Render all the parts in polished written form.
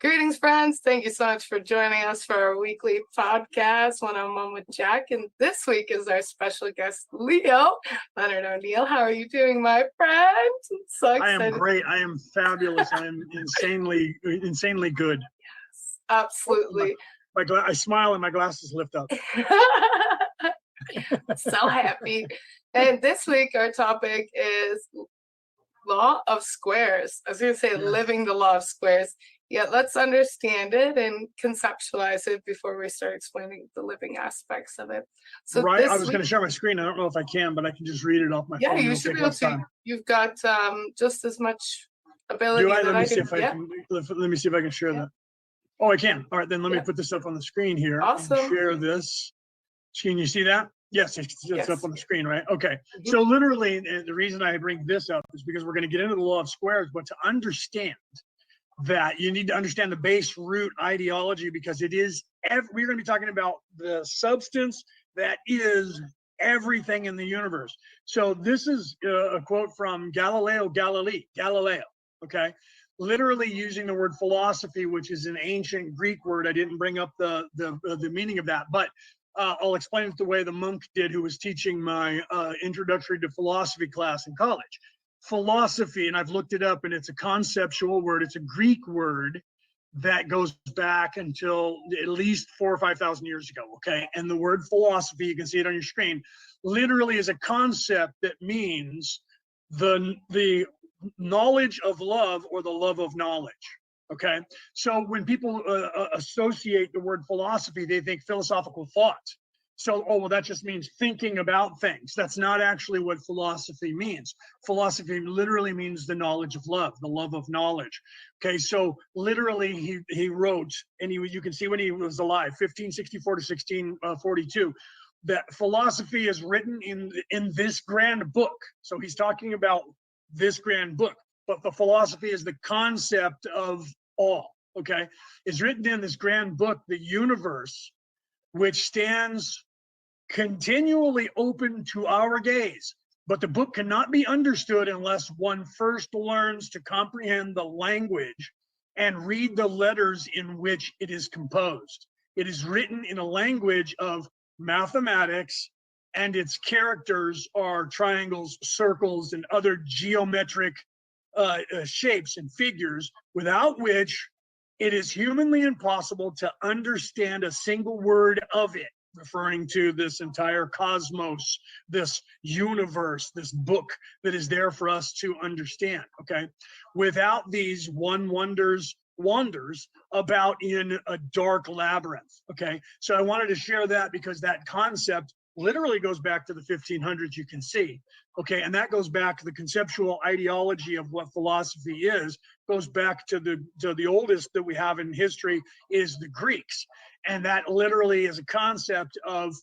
Greetings, friends. Thank you so much for joining us for our weekly podcast, One-on-One with Jack. And this week is our special guest, Leonard O'Neill. How are you doing, my friend? So excited. I am great. I am fabulous. I am insanely good. Yes, absolutely. I smile and my glasses lift up. So happy. And this week, our topic is law of squares. I was going to say living the law of squares. Yeah, let's understand it and conceptualize it before we start explaining the living aspects of it. So right, I was going to share my screen. I don't know if I can, but I can just read it off my phone. Yeah, you should be able to. You've got just as much ability. Let me see if I can. Let me see if I can share that. Oh, I can. All right, then let me put this up on the screen here. Awesome. And share this. Can you see that? Yes, it's up on the screen, right? Okay. So literally, the reason I bring this up is because we're going to get into the law of squares, but to understand that you need to understand the base root ideology, because it is we're going to be talking about the substance that is everything in the universe. So this is a quote from Galileo, okay, literally using the word philosophy, which is an ancient Greek word. I didn't bring up the meaning of that, but I'll explain it the way the monk did who was teaching my introductory to philosophy class in college. Philosophy, and I've looked it up, and it's a conceptual word. It's a Greek word that goes back until at least 4,000 or 5,000 years ago, okay? And the word philosophy, you can see it on your screen, literally is a concept that means the knowledge of love, or the love of knowledge, okay? So when people associate the word philosophy, they think philosophical thought. So, oh, well, that just means thinking about things. That's not actually what philosophy means. Philosophy literally means the knowledge of love, the love of knowledge. Okay, so literally he wrote, and you can see when he was alive, 1564 to 1642, that philosophy is written in this grand book. So he's talking about this grand book, but the philosophy is the concept of all, okay? It's written in this grand book, the universe, which stands continually open to our gaze. But the book cannot be understood unless one first learns to comprehend the language and read the letters in which it is composed. It is written in a language of mathematics, and its characters are triangles, circles, and other geometric shapes and figures, without which it is humanly impossible to understand a single word of it, referring to this entire cosmos, this universe, this book that is there for us to understand, okay? Without these, one wanders about in a dark labyrinth, okay? So I wanted to share that because that concept literally goes back to the 1500s, you can see, okay? And that goes back to the conceptual ideology of what philosophy is, goes back to the oldest that we have in history is the Greeks. And that literally is a concept of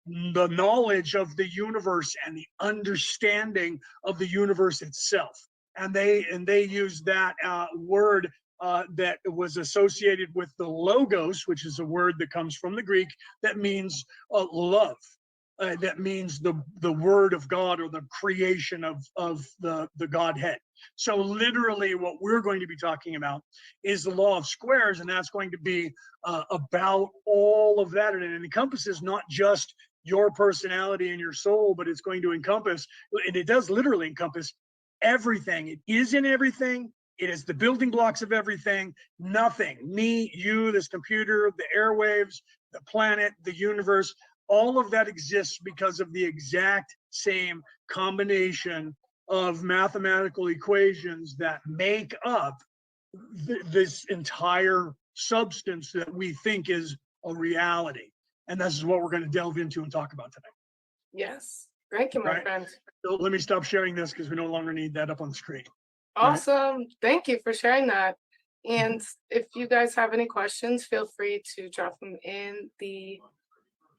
the knowledge of the universe and the understanding of the universe itself. And they use that word that was associated with the logos, which is a word that comes from the Greek that means love. That means the word of God, or the creation of the Godhead. So literally what we're going to be talking about is the law of squares, and that's going to be about all of that. And it encompasses not just your personality and your soul, but it's going to encompass, and it does literally encompass everything. It is in everything. It is the building blocks of everything. Nothing, me, you, this computer, the airwaves, the planet, the universe, all of that exists because of the exact same combination of mathematical equations that make up this entire substance that we think is a reality. And this is what we're going to delve into and talk about today. Yes. Thank you, my friend. So let me stop sharing this because we no longer need that up on the screen. Awesome. Right? Thank you for sharing that. And if you guys have any questions, feel free to drop them in the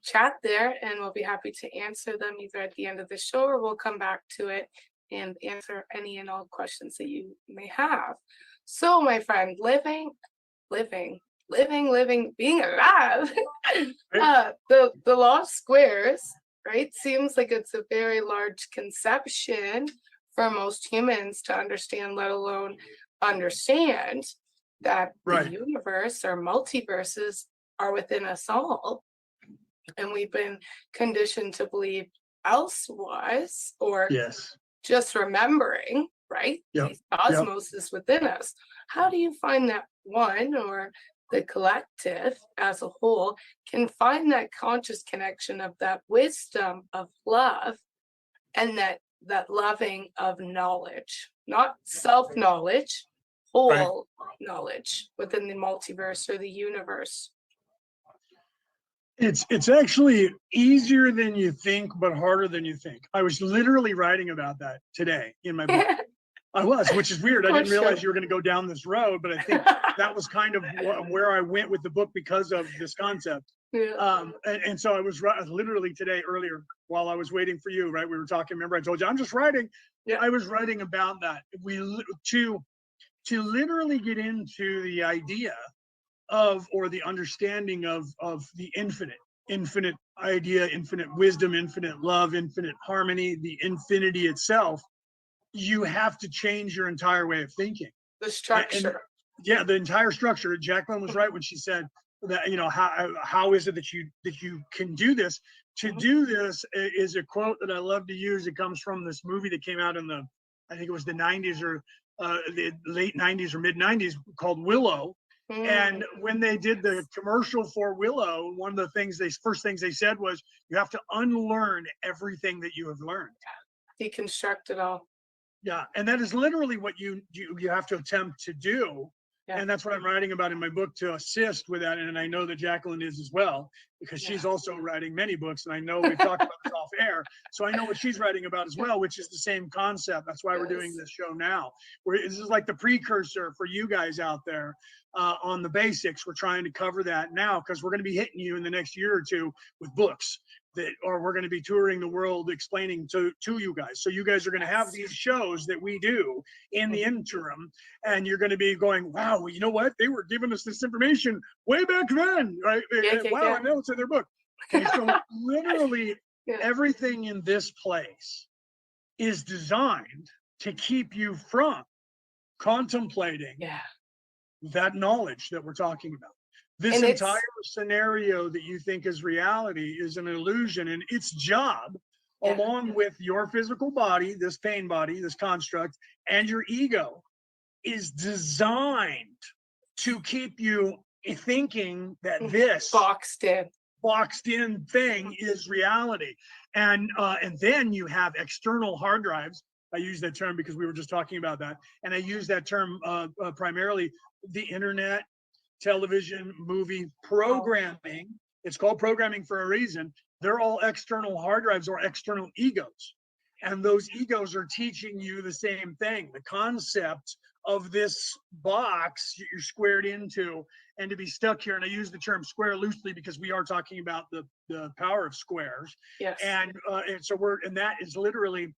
chat there, and we'll be happy to answer them either at the end of the show, or we'll come back to it and answer any and all questions that you may have. So, my friend, living, being alive. The law of squares, right, seems like it's a very large conception for most humans to understand, let alone understand. that the Right. universe or multiverses are within us all. And we've been conditioned to believe elsewise, or Yes. just remembering, right? Yep. These osmosis within us. How do you find that one or the collective as a whole can find that conscious connection of that wisdom of love and that loving of knowledge, not self-knowledge, Right. whole knowledge within the multiverse or the universe? It's actually easier than you think, but harder than you think. I was literally writing about that today in my book. I was, which is weird. I For didn't realize sure. you were going to go down this road, but I think that was kind of where I went with the book because of this concept. Yeah. And so I was literally today earlier while I was waiting for you, right? We were talking. Remember, I told you I'm just writing. Yeah. I was writing about that. To literally get into the idea of, or the understanding of the infinite idea, infinite wisdom, infinite love, infinite harmony, the infinity itself, you have to change your entire way of thinking. The And structure. yeah, the entire structure. Jacqueline was right when she said that, how is it that you can do this? To do this is a quote that I love to use. It comes from this movie that came out in I think it was the 90s or the late 90s or mid 90s, called Willow. And when they did the commercial for Willow, one of the first things they said was, you have to unlearn everything that you have learned. Deconstruct it all. Yeah, and that is literally what you have to attempt to do. Yeah. And that's what I'm writing about in my book, to assist with that. And I know that Jacqueline is as well, because she's also writing many books. And I know we've talked about this off air. So I know what she's writing about as well, which is the same concept. That's why we're doing this show now. This is like the precursor for you guys out there on the basics. We're trying to cover that now, because we're going to be hitting you in the next year or two with books or we're going to be touring the world explaining to you guys. So you guys are going to have these shows that we do in the interim, and you're going to be going, wow, well, you know what? They were giving us this information way back then, right? Wow, I know it's in their book. Okay, so literally everything in this place is designed to keep you from contemplating that knowledge that we're talking about. This entire scenario that you think is reality is an illusion, and its job, along with your physical body, this pain body, this construct, and your ego, is designed to keep you thinking that this boxed in thing is reality. And then you have external hard drives. I use that term because we were just talking about that, and I use that term primarily the internet, television, movie, programming. It's called programming for a reason. They're all external hard drives or external egos. And those egos are teaching you the same thing, the concept of this box you're squared into, and to be stuck here. And I use the term square loosely because we are talking about the power of squares. Yes. And so that is literally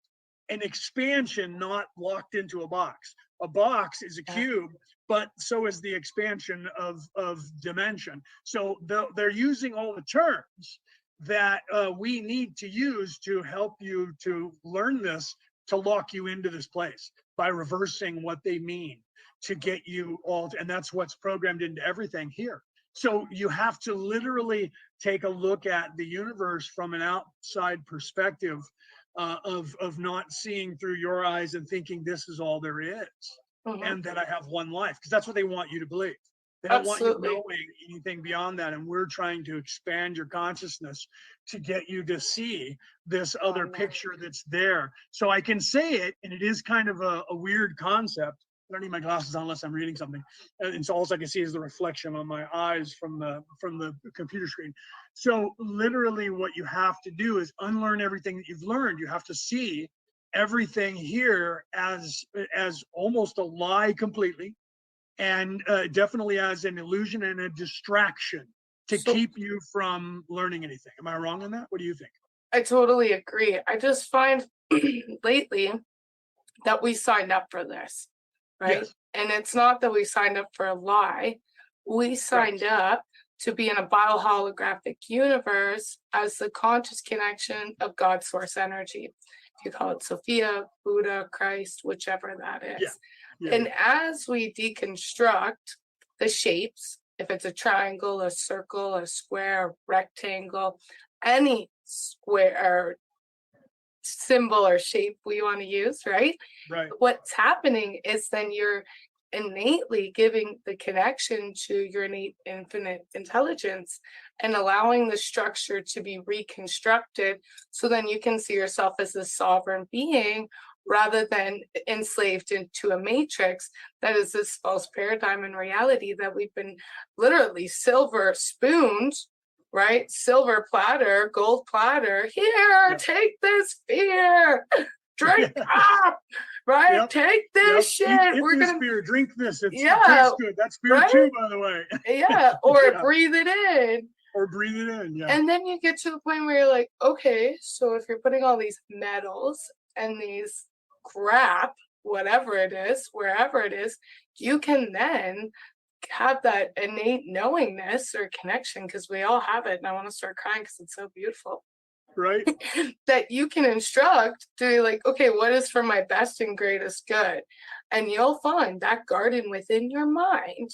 an expansion, not locked into a box. A box is a cube, but so is the expansion of dimension. So they're using all the terms that we need to use to help you to learn this, to lock you into this place by reversing what they mean, to get you all, and that's what's programmed into everything here. So you have to literally take a look at the universe from an outside perspective, of not seeing through your eyes and thinking this is all there is, and that I have one life, because that's what they want you to believe. They don't want you knowing anything beyond that. And we're trying to expand your consciousness to get you to see this other picture that's there. So I can say it, and it is kind of a weird concept. I don't need my glasses on unless I'm reading something. And so all I can see is the reflection on my eyes from the computer screen. So literally what you have to do is unlearn everything that you've learned. You have to see everything here as almost a lie completely, and definitely as an illusion and a distraction to keep you from learning anything. Am I wrong on that? What do you think? I totally agree. I just find lately that we signed up for this, right? Yes. And it's not that we signed up for a lie. We signed up to be in a bioholographic universe as the conscious connection of God's source energy. If you call it Sophia, Buddha, Christ, whichever that is. And as we deconstruct the shapes, if it's a triangle, a circle, a square, a rectangle, any square symbol or shape we want to use, right? Right. What's happening is then you're innately giving the connection to your innate infinite intelligence and allowing the structure to be reconstructed, so then you can see yourself as a sovereign being rather than enslaved into a matrix that is this false paradigm in reality that we've been literally silver spooned, right? Silver platter, gold platter. Here, Yep. take this fear. Drink Yeah. up, right? Yep. Take this shit. Eat We're this gonna, beer, drink this. It yeah, tastes good. That's beer right? too, by the way. Yeah, or Yeah. breathe it in. Or breathe it in. Yeah. And then you get to the point where you're like, okay, so if you're putting all these metals and these crap, whatever it is, wherever it is, you can then have that innate knowingness or connection, because we all have it. And I want to start crying because it's so beautiful. Right. That you can instruct to be like, okay, what is for my best and greatest good? And you'll find that garden within your mind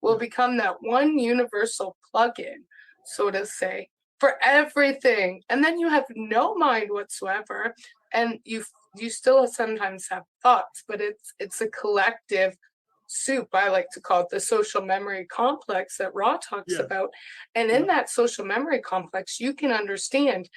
will become that one universal plug-in, so to say, for everything. And then you have no mind whatsoever, and you still sometimes have thoughts, but it's a collective soup. I like to call it the social memory complex that Ra talks Yes. about. And in that social memory complex, you can understand,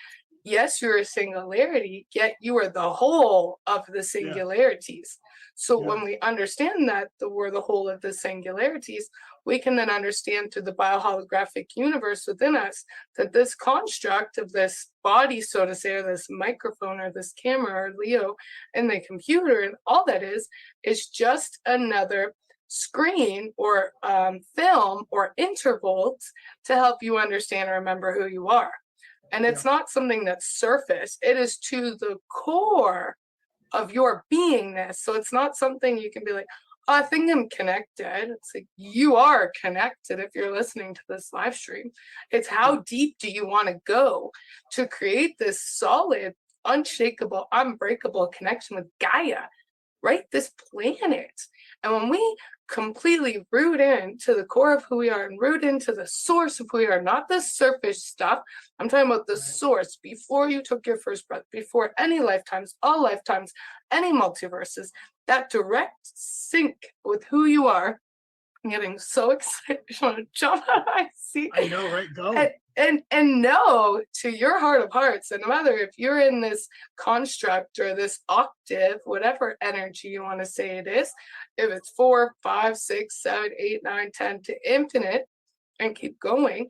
yes, you're a singularity, yet you are the whole of the singularities. So when we understand that we're the whole of the singularities, we can then understand through the bioholographic universe within us that this construct of this body, so to say, or this microphone or this camera or Leo and the computer and all that is just another screen or film or intervals to help you understand and remember who you are. And it's not something that's surface. It is to the core of your beingness. So it's not something you can be like, oh, I think I'm connected. It's like, you are connected if you're listening to this live stream. It's how deep do you want to go to create this solid, unshakable, unbreakable connection with Gaia, right? This planet. And when we completely root into the core of who we are and root into the source of who we are, not the surface stuff. I'm talking about the source before you took your first breath, before any lifetimes, all lifetimes, any multiverses, that direct sync with who you are. I'm getting so excited. I just want to jump out of my seat. I know, right? Go. And know to your heart of hearts, and no matter if you're in this construct or this octave, whatever energy you want to say it is, if it's 4, 5, 6, 7, 8, 9, 10 to infinite and keep going,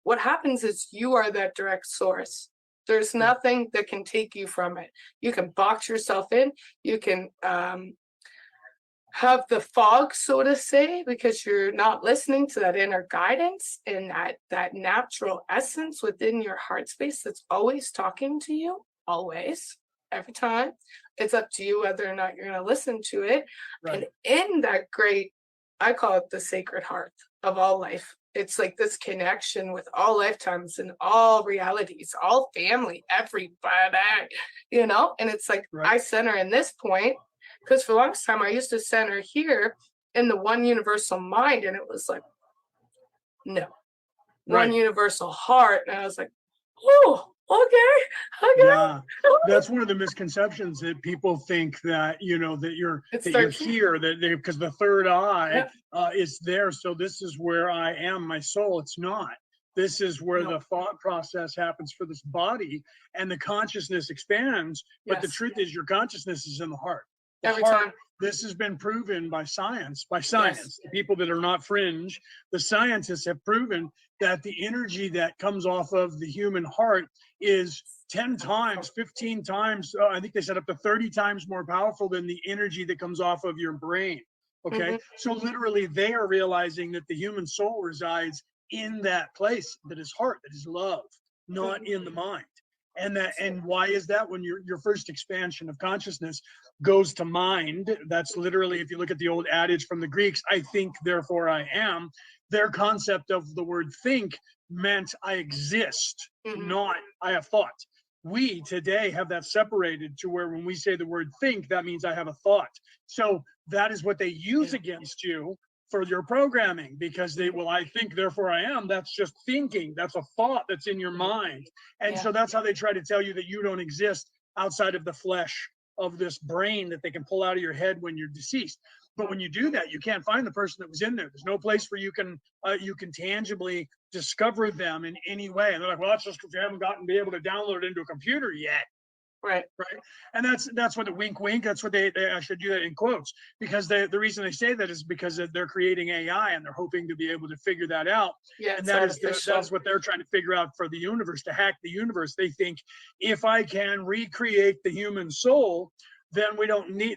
what happens is you are that direct source. There's nothing that can take you from it. You can box yourself in, you can have the fog, so to say, because you're not listening to that inner guidance and that natural essence within your heart space that's always talking to you, always, every time. It's up to you whether or not you're going to listen to it. Right. And in that great, I call it the sacred heart of all life. It's like this connection with all lifetimes and all realities, all family, everybody, and it's like, I center in this point. Because for the longest time, I used to center here in the one universal mind, and it was like, no, one universal heart. And I was like, oh, okay. Yeah, that's one of the misconceptions, that people think that, that you're here, because the third eye is there. So this is where I am, my soul. It's not. This is where the thought process happens for this body, and the consciousness expands. But the truth is, your consciousness is in the heart. Every time. This has been proven by science. The people that are not fringe, the scientists have proven that the energy that comes off of the human heart is 10 times, 15 times, I think they said up to 30 times more powerful than the energy that comes off of your brain. Okay. So literally they are realizing that the human soul resides in that place that is heart, that is love, not in the mind. And why is that? When your first expansion of consciousness goes to mind, that's literally, if you look at the old adage from the Greeks, I think, therefore I am, their concept of the word think meant I exist, not I have thought. We today have that separated to where when we say the word think, that means I have a thought. So that is what they use against you for your programming, because they, well, I think, therefore I am. That's just thinking. That's a thought that's in your mind. And Yeah. so that's how they try to tell you that you don't exist outside of the flesh of this brain that they can pull out of your head when you're deceased. But when you do that, you can't find the person that was in there. There's no place where you can tangibly discover them in any way. And they're like, well, that's just because you haven't gotten to be able to download it into a computer yet. Right. Right. And that's what the wink, wink. That's what they actually do that in quotes, because the reason they say that is because they're creating AI and they're hoping to be able to figure that out. Yeah. And It's that's what they're trying to figure out for the universe, to hack the universe. They think if I can recreate the human soul, then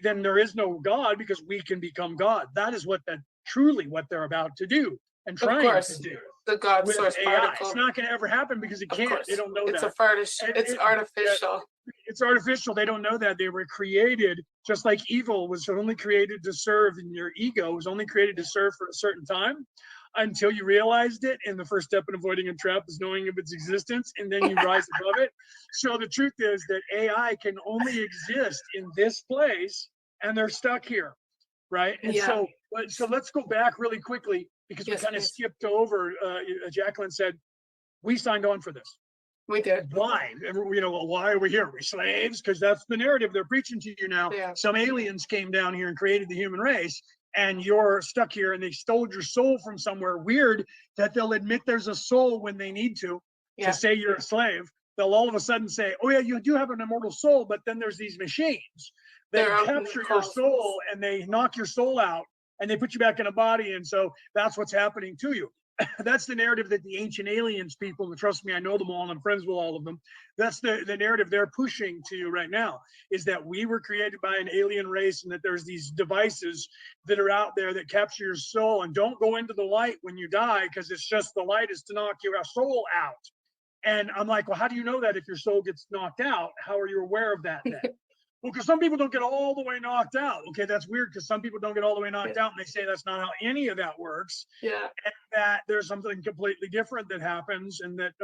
then there is no God, because we can become God. That is what truly what they're about to do and Of trying course, to do the God with source AI. particle. It's not going to ever happen because it Of can't. course. They don't know It's that. It's artificial. It's artificial. They don't know that. They were created just like evil was only created to serve, and your ego was only created to serve for a certain time until you realized it. And the first step in avoiding a trap is knowing of its existence, and then you rise above it. So the truth is that AI can only exist in this place, and they're stuck here, right? And Yeah. so let's go back really quickly, because we Yes, kind of please. skipped over. Jacqueline said, we signed on for this. We did. Why? Why are we here? Are we slaves? Because that's the narrative they're preaching to you now. Yeah. Some aliens came down here and created the human race, and you're stuck here, and they stole your soul from somewhere. Weird that they'll admit there's a soul when they need to say you're a slave. They'll all of a sudden say, oh yeah, you do have an immortal soul, but then there's these machines that capture your soul and they knock your soul out and they put you back in a body. And so that's what's happening to you. That's the narrative that the ancient aliens people, and trust me, I know them all and I'm friends with all of them. That's the narrative they're pushing to you right now, is that we were created by an alien race and that there's these devices that are out there that capture your soul, and don't go into the light when you die, because it's just the light is to knock your soul out. And I'm like, well, how do you know that if your soul gets knocked out? How are you aware of that then? Well, because some people don't get all the way knocked out. Okay, that's weird, because some people don't get all the way knocked out, and they say that's not how any of that works. Yeah. And that there's something completely different that happens, and that,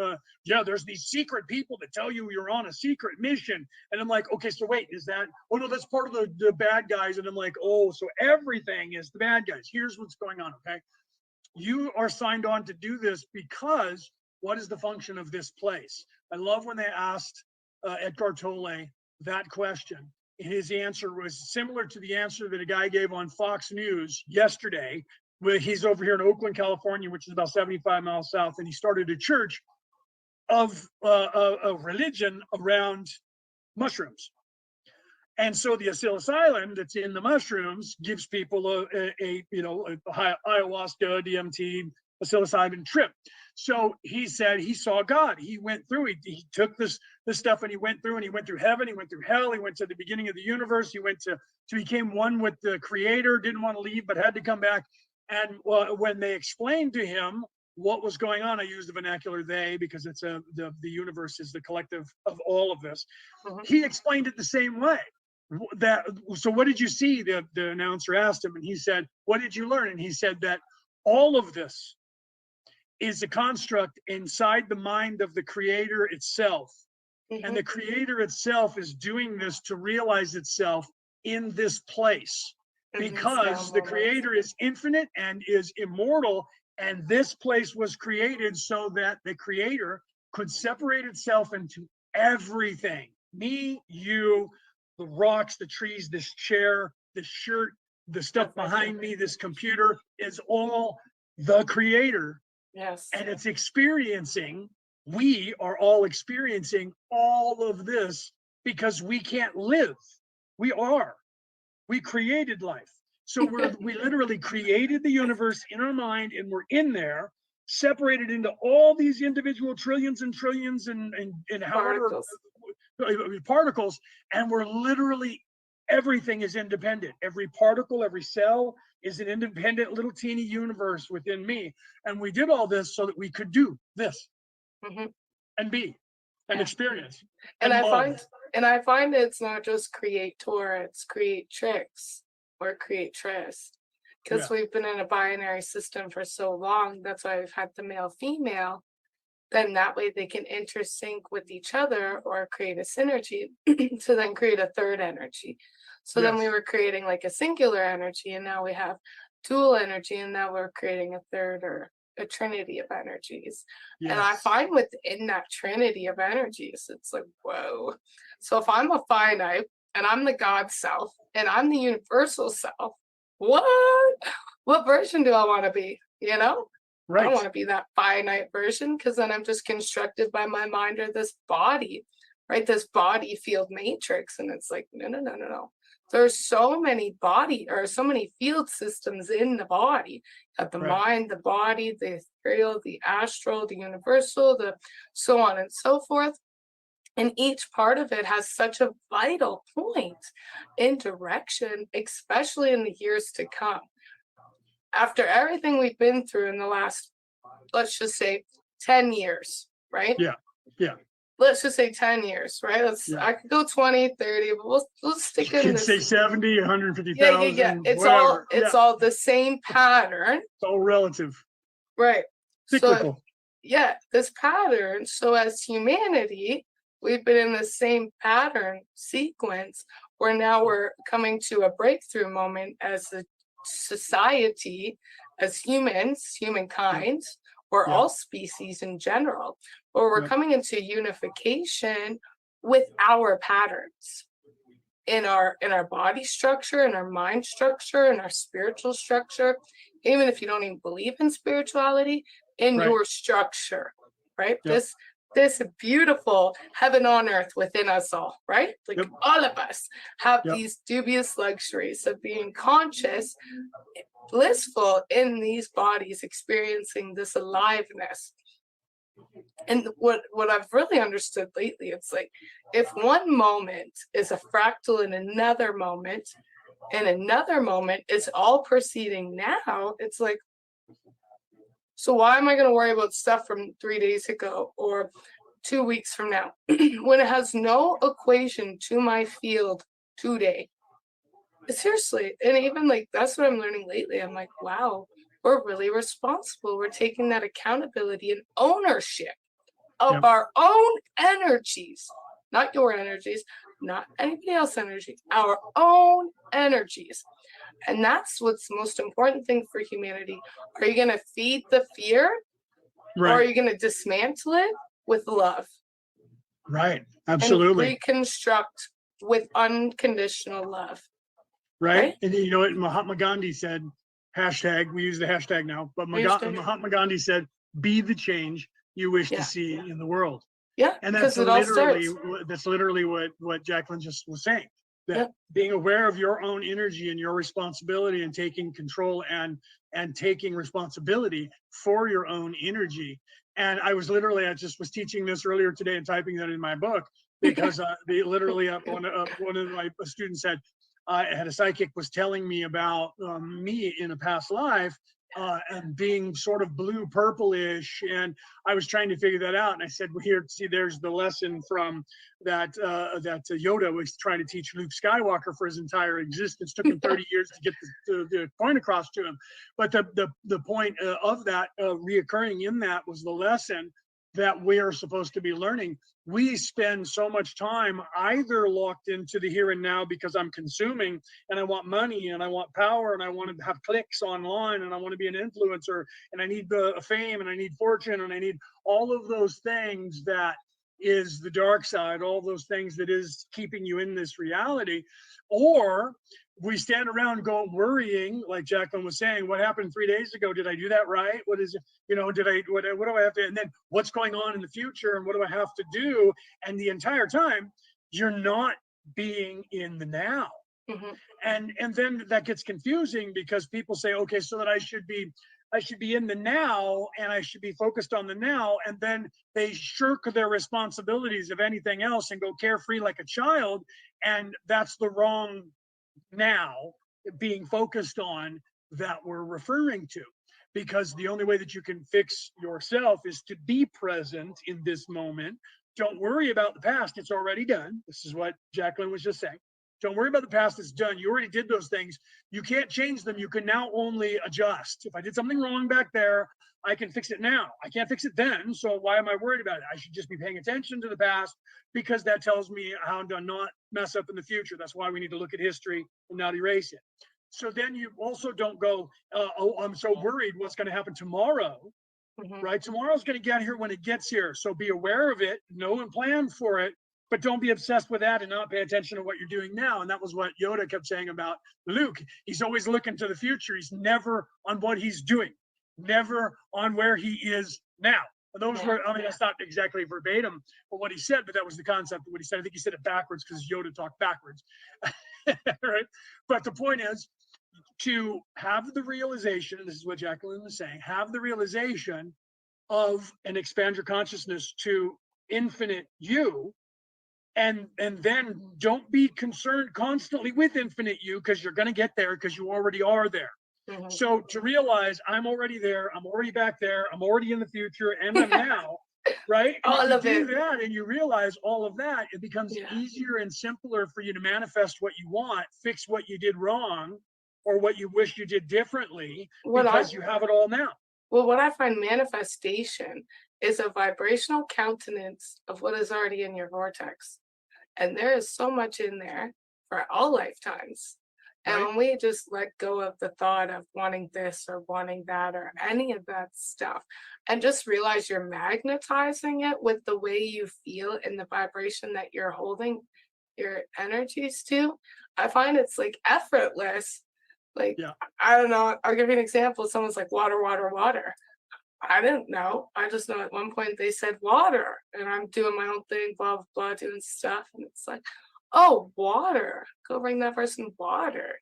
there's these secret people that tell you you're on a secret mission. And I'm like, okay, so wait, is that, oh no, that's part of the bad guys. And I'm like, oh, so everything is the bad guys. Here's what's going on, okay? You are signed on to do this because what is the function of this place? I love when they asked Edgar Tolle that question. His answer was similar to the answer that a guy gave on Fox News yesterday. Where he's over here in Oakland, California, which is about 75 miles south, and he started a church of a religion around mushrooms. And so the psilocybin that's in the mushrooms gives people a ayahuasca, DMT, a psilocybin trip. So he said he saw God. He went through, he took this stuff and he went through heaven, he went through hell, he went to the beginning of the universe, he became one with the creator, didn't want to leave, but had to come back. And when they explained to him what was going on, I use the vernacular they, because it's the universe is the collective of all of this. Mm-hmm. He explained it the same way. So what did you see? The announcer asked him, and he said, what did you learn? And he said that all of this is a construct inside the mind of the creator itself. Mm-hmm. And the creator itself is doing this to realize itself in this place, because the creator is infinite and is immortal. And this place was created so that the creator could separate itself into everything. Me, you, the rocks, the trees, this chair, this shirt, the stuff behind me, this computer is all the creator. Yes. And it's experiencing, we are all experiencing all of this because we can't live. We created life. So we literally created the universe in our mind, and we're in there, separated into all these individual trillions and trillions and however particles, and we're literally, everything is independent. Every particle, every cell is an independent little teeny universe within me. And we did all this so that we could do this, mm-hmm. and be and experience. And I find it's not just creator, it's creatrix or creatress. Because we've been in a binary system for so long. That's why we've had the male female. Then that way they can intersync with each other or create a synergy to then create a third energy. So then we were creating like a singular energy, and now we have dual energy, and now we're creating a third, or a trinity of energies. And I Yes. find within that trinity of energies, it's like, whoa. So if I'm a finite and I'm the God self and I'm the universal self, what? What version do I want to be? You know? I don't Right. want to be that finite version, because then I'm just constructed by my mind, or this body, right? This body field matrix. And it's like, no, no, no, no, no. There's so many body, or so many field systems in the body. Got the Right. mind, the body, the ethereal, the astral, the universal, the so on and so forth. And each part of it has such a vital point in direction, especially in the years to come. After everything we've been through in the last, let's just say 10 years, right? Yeah. Yeah. Let's just say 10 years, right? Yeah. I could go 20, 30, but we'll stick You in could say this. 70, Yeah, 150,000, It's all whatever. it's Yeah. all the same pattern, It's all relative. right? So Cyclical. yeah, this pattern. So as humanity, we've been in the same pattern sequence, where now we're coming to a breakthrough moment as a society, as humans, humankind, or Yeah. all species in general, where we're Yeah. coming into unification with our patterns in our body structure, in our mind structure, in our spiritual structure, even if you don't even believe in spirituality, in Right. your structure, right? Yep. This beautiful heaven on earth within us all, right? Like Yep. all of us have Yep. these dubious luxuries of being conscious, blissful in these bodies, experiencing this aliveness. And what I've really understood lately, it's like, if one moment is a fractal in another moment, and another moment is all proceeding now, it's like, so why am I going to worry about stuff from 3 days ago or 2 weeks from now when it has no equation to my field today? Seriously. And even like, that's what I'm learning lately. I'm like, wow, we're really responsible. We're taking that accountability and ownership of Yep. our own energies, not your energies, not anybody else's energies, our own energies. And that's what's the most important thing for humanity. Are you going to feed the fear, or are Right. you going to dismantle it with love Right. and Absolutely. reconstruct with unconditional love? Right. Right? And you know what Mahatma Gandhi said, hashtag, we use the hashtag now, but Understand? Mahatma Gandhi said, be the change you wish to Yeah. see in the world. Yeah. And Because it all starts. that's literally what Jacqueline just was saying. That Yep. being aware of your own energy and your responsibility, and taking control and taking responsibility for your own energy. And I just was teaching this earlier today and typing that in my book, because one of my students said, had a psychic was telling me about me in a past life, and being sort of blue purplish, and I was trying to figure that out. And I said, well, here, see, there's the lesson from that Yoda was trying to teach Luke Skywalker for his entire existence. Took him 30 years to get the point across to him. But the point of that reoccurring in that was the lesson that we are supposed to be learning. We spend so much time either locked into the here and now because I'm consuming and I want money and I want power and I want to have clicks online and I want to be an influencer and I need fame and I need fortune and I need all of those things that is the dark side, all those things that is keeping you in this reality. Or we stand around worrying, like Jacqueline was saying, what happened 3 days ago? Did I do that right? What is it? What do I have to, and then what's going on in the future and what do I have to do? And the entire time you're not being in the now. Mm-hmm. And then that gets confusing because people say, okay, so that I should be in the now and I should be focused on the now. And then they shirk their responsibilities of anything else and go carefree like a child. And that's the wrong now being focused on that we're referring to. Because the only way that you can fix yourself is to be present in this moment. Don't worry about the past. It's already done. This is what Jacqueline was just saying. Don't worry about the past. It's done. You already did those things. You can't change them. You can now only adjust. If I did something wrong back there, I can fix it now. I can't fix it then. So why am I worried about it? I should just be paying attention to the past because that tells me how to not mess up in the future. That's why we need to look at history and not erase it. So then you also don't go, oh, I'm so worried what's going to happen tomorrow, right? Tomorrow's going to get here when it gets here. So be aware of it, know and plan for it, but don't be obsessed with that and not pay attention to what you're doing now. And that was what Yoda kept saying about Luke. He's always looking to the future. He's never on what he's doing, never on where he is now. And those were, I mean, that's not exactly verbatim for what he said, but that was the concept of what he said. I think he said it backwards because Yoda talked backwards. Right? But the point is to have the realization, and this is what Jacqueline was saying, have the realization of and expand your consciousness to infinite you. And then don't be concerned constantly with infinite you, because you're going to get there because you already are there. So to realize I'm already there, I'm already back there, I'm already in the future, and I'm now, right? And All if you of do that and you realize all of that, it becomes easier and simpler for you to manifest what you want, fix what you did wrong, or what you wish you did differently, because you have it all now. Well, what I find manifestation is a vibrational countenance of what is already in your vortex. And there is so much in there for all lifetimes. And when we just let go of the thought of wanting this or wanting that or any of that stuff, and just realize you're magnetizing it with the way you feel and the vibration that you're holding your energies to, I find it's like effortless. Like, I don't know, I'll give you an example. Someone's like, water, water, water. I didn't know. I just know at one point they said water, and I'm doing my own thing, blah, blah, blah, doing stuff. And it's like, oh, water. Go bring that person water.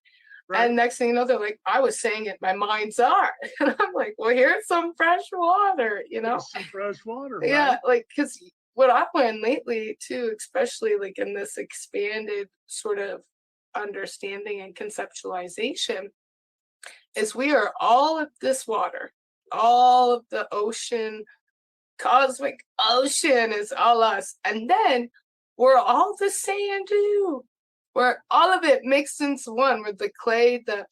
And next thing you know, they're like, I was saying it, my mind's art. And I'm like, well, here's some fresh water, you know? Some fresh water. Yeah, like, because what I've learned lately, too, especially like in this expanded sort of understanding and conceptualization, is we are all of this water, all of the ocean, cosmic ocean is all us. And then we're all the sand too. We're all of it mixed into one. We're the clay, the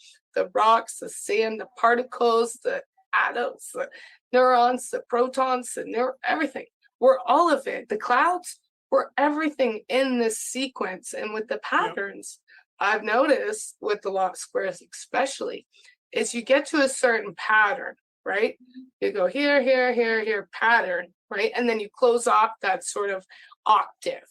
rocks, the sand, the particles, the atoms, the neurons, the protons, everything. We're all of it. The clouds, we're everything in this sequence. And with the patterns, I've noticed with the law of squares especially, is you get to a certain pattern, right? You go here, here, here, here, pattern, right? And then you close off that sort of octave.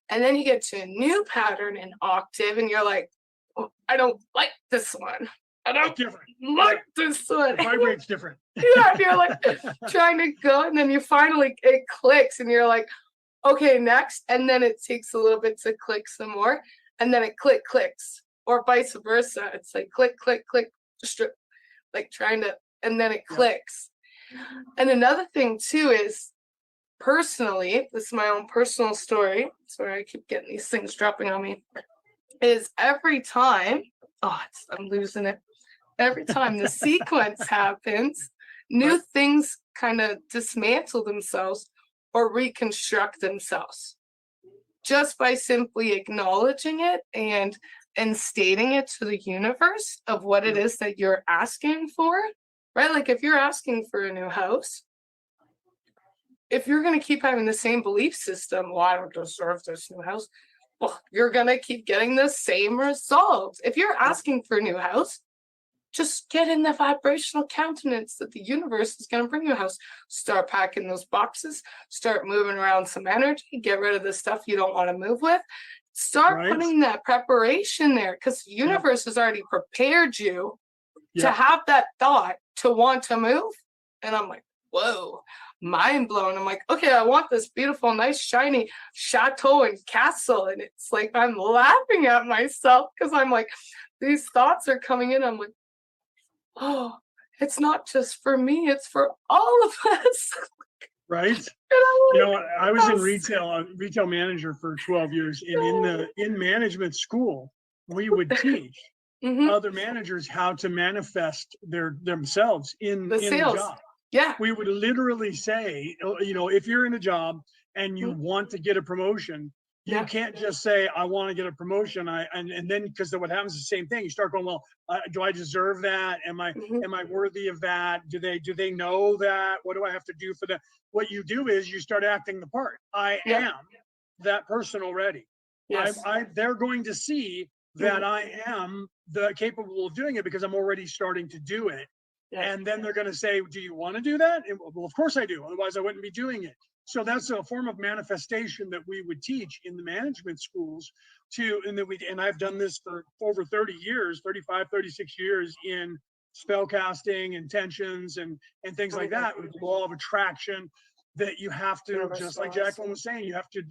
And then you get to a new pattern in octave, and you're like, oh, I don't like this one. I don't like this one. It vibrates different. Yeah, you're like trying to go, and then you finally, it clicks, and you're like, okay, next. And then it takes a little bit to click some more, and then it clicks, or vice versa. It's like click, click, click, like trying to, and then it clicks. And another thing too is, personally, this is my own personal story. Sorry, I keep getting these things dropping on me. Is every time, I'm losing it. Every time the sequence happens, new things kind of dismantle themselves or reconstruct themselves just by simply acknowledging it and stating it to the universe of what it is that you're asking for, right? Like if you're asking for a new house, if you're going to keep having the same belief system, well, I don't deserve this new house, well, you're going to keep getting the same results. If you're asking for a new house, just get in the vibrational countenance that the universe is going to bring you a house. Start packing those boxes, start moving around some energy, get rid of the stuff you don't want to move with. Start putting that preparation there, because the universe has already prepared you to have that thought to want to move. And I'm like, whoa, mind blown. I'm like, okay, I want this beautiful, nice, shiny chateau and castle. And it's like, I'm laughing at myself because I'm like, these thoughts are coming in. I'm like, oh, it's not just for me, it's for all of us. Right. You know, I was in retail manager for 12 years, and in management school, we would teach other managers how to manifest themselves in the job. Yeah. We would literally say, you know, if you're in a job and you want to get a promotion, you can't just say, I want to get a promotion. And then, because what happens is the same thing. You start going, well, do I deserve that? Am I worthy of that? Do they know that? What do I have to do for that? What you do is you start acting the part. I am that person already. Yes. They're going to see that I am capable of doing it because I'm already starting to do it. Yeah. And then they're going to say, do you want to do that? And, well, of course I do. Otherwise I wouldn't be doing it. So that's a form of manifestation that we would teach in the management schools and I've done this for over 30 years, 35, 36 years in spell casting, intentions, and things like that, with the law of attraction, that you have to, just like Jacqueline was saying, you have to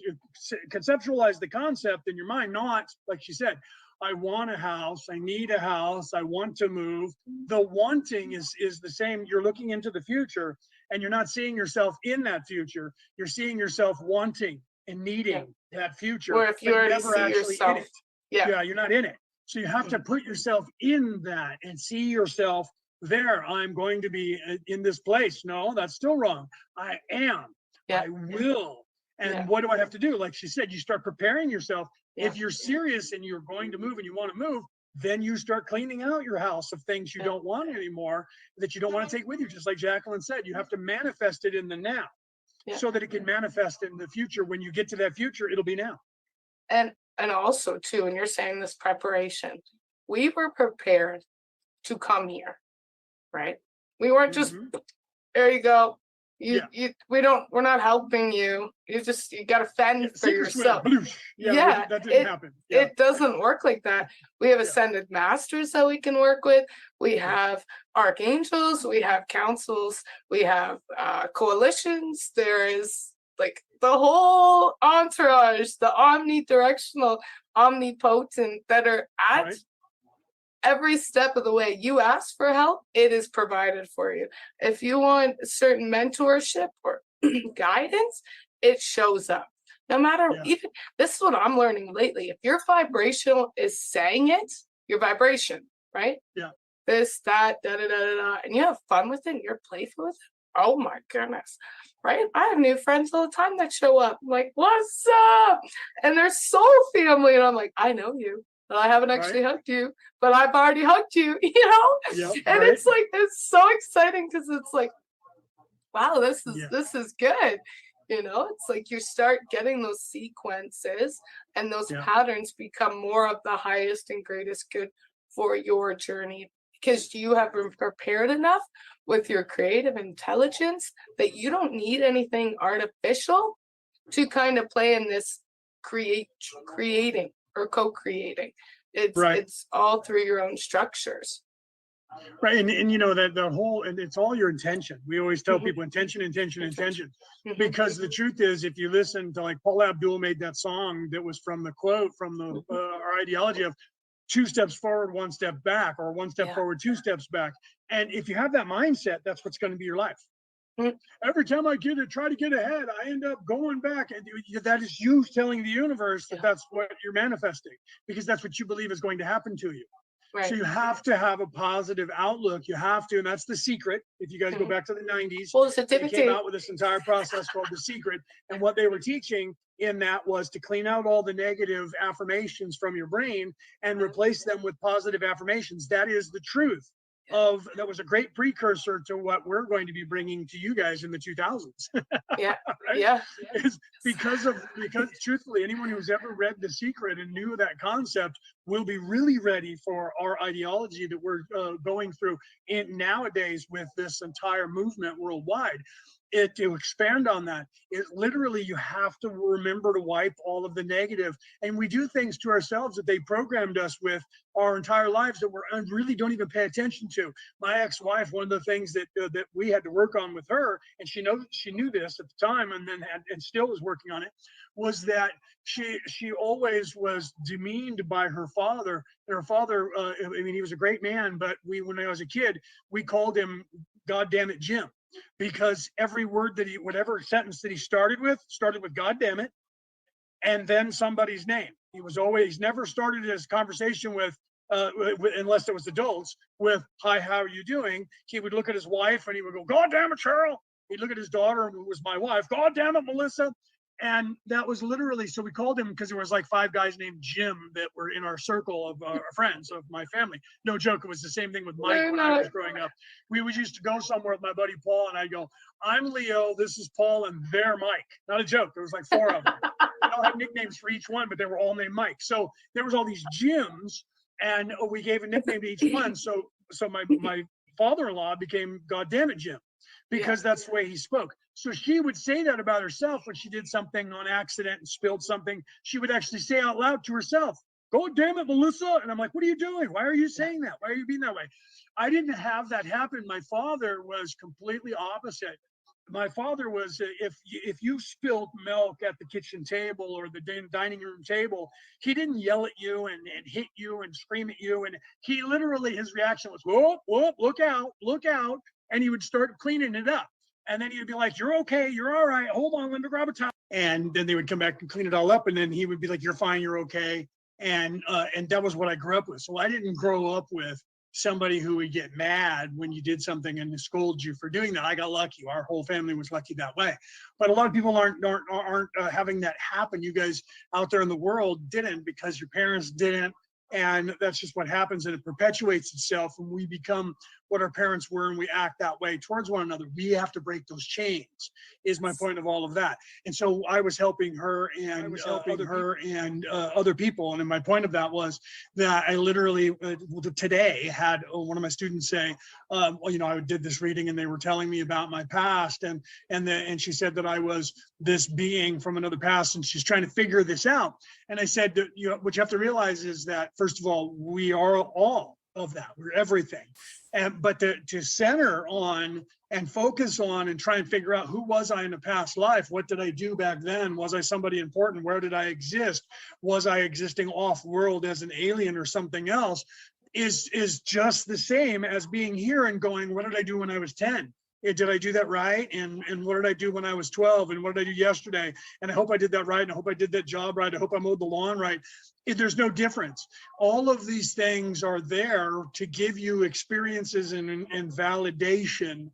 conceptualize the concept in your mind, not like she said, I want a house, I need a house, I want to move. The wanting is the same. You're looking into the future and you're not seeing yourself in that future. You're seeing yourself wanting and needing that future. Or if you already see yourself. Yeah, you're not in it. So you have to put yourself in that and see yourself there. I'm going to be in this place. No, that's still wrong. I am. I will. And what do I have to do? Like she said, you start preparing yourself. If you're serious and you're going to move and you want to move, then you start cleaning out your house of things you don't want anymore, that you don't want to take with you. Just like Jacqueline said, you have to manifest it in the now so that it can manifest in the future. When you get to that future, it'll be now. And also too, and you're saying this preparation, we were prepared to come here, right? We weren't just, there you go. We're not helping you. You got to fend for yourself. That didn't happen. It doesn't work like that. We have ascended masters that we can work with. We have archangels. We have councils. We have coalitions. There is like the whole entourage, the omnidirectional, omnipotent that are at every step of the way. You ask for help, it is provided for you. If you want certain mentorship or guidance, it shows up. No matter, even this is what I'm learning lately. If your vibrational is saying it, your vibration, right? Yeah. This, that, da da da da da, and you have fun with it, you're playful with it. Oh my goodness. Right? I have new friends all the time that show up. I'm like, what's up? And they're soul family. And I'm like, I know you. But I haven't actually hugged you, but I've already hugged you, you know? And it's like, it's so exciting because it's like, wow, this is good. You know, it's like you start getting those sequences and those patterns become more of the highest and greatest good for your journey, because you have been prepared enough with your creative intelligence that you don't need anything artificial to kind of play in this creating or co-creating. It's all through your own structures. Right. And you know, that the whole, and it's all your intention. We always tell people intention. Because the truth is, if you listen to, like, Paul Abdul made that song that was from the quote from the our ideology of 2 steps forward, 1 step back, or 1 step forward, 2 steps back. And if you have that mindset, that's what's going to be your life. Every time I try to get ahead, I end up going back. And that is you telling the universe that that's what you're manifesting, because that's what you believe is going to happen to you. Right. So you have to have a positive outlook. You have to, and that's The Secret. If you guys go back to the 90s, they came out with this entire process called The Secret. And what they were teaching in that was to clean out all the negative affirmations from your brain and replace them with positive affirmations. That is the truth. That was a great precursor to what we're going to be bringing to you guys in the 2000s. Because truthfully, anyone who's ever read The Secret and knew that concept will be really ready for our ideology that we're going through nowadays with this entire movement worldwide. To expand on that, it literally, you have to remember to wipe all of the negative. And we do things to ourselves that they programmed us with our entire lives that we really don't even pay attention to. My ex-wife, one of the things that we had to work on with her, and she knew this at the time, and still was working on it, was that she always was demeaned by her father. And her father, I mean, he was a great man, but when I was a kid, we called him "God damn it, Jim." Because every word whatever sentence that he started with God damn it, and then somebody's name. He's never started his conversation with unless it was adults, with "Hi, how are you doing?" He would look at his wife and he would go, "God damn it, Cheryl." He'd look at his daughter, who was my wife, "God damn it, Melissa." And that was literally, so we called him, because there was like 5 guys named Jim that were in our circle of friends of my family. No joke. It was the same thing with Mike when I was growing up. We used to go somewhere with my buddy Paul, and I'd go, "I'm Leo, this is Paul, and they're Mike." Not a joke. There was like 4 of them. all had nicknames for each one, but they were all named Mike. So there was all these Jims, and we gave a nickname to each one. So my father-in-law became God damn it Jim, because that's the way he spoke. So she would say that about herself when she did something on accident and spilled something. She would actually say out loud to herself, "God damn it, Melissa." And I'm like, "What are you doing? Why are you saying that? Why are you being that way?" I didn't have that happen. My father was completely opposite. My father was, if you spilled milk at the kitchen table or the dining room table, he didn't yell at you and hit you and scream at you. And he literally, his reaction was, "Whoa, whoa, look out, look out." And he would start cleaning it up. And then he'd be like, "You're okay, you're all right. Hold on, let me grab a towel." And then they would come back and clean it all up. And then he would be like, "You're fine, you're okay." And that was what I grew up with. So I didn't grow up with somebody who would get mad when you did something and scold you for doing that. I got lucky. Our whole family was lucky that way. But a lot of people aren't having that happen. You guys out there in the world didn't, because your parents didn't. And that's just what happens, and it perpetuates itself, and we become what our parents were, and we act that way towards one another. We have to break those chains, is my point of all of that. And so I was helping her and other people. And my point of that was that I literally today had one of my students say, well, I did this reading and they were telling me about my past, and she said that I was this being from another past, and she's trying to figure this out. And I said, what you have to realize is that, first of all, we are all of that. We're everything. But to center on and focus on and try and figure out, who was I in a past life? What did I do back then? Was I somebody important? Where did I exist? Was I existing off world as an alien or something else? Is just the same as being here and going, what did I do when I was 10? Did I do that right? And what did I do when I was 12? And what did I do yesterday? And I hope I did that right. And I hope I did that job right. I hope I mowed the lawn right. There's no difference. All of these things are there to give you experiences and validation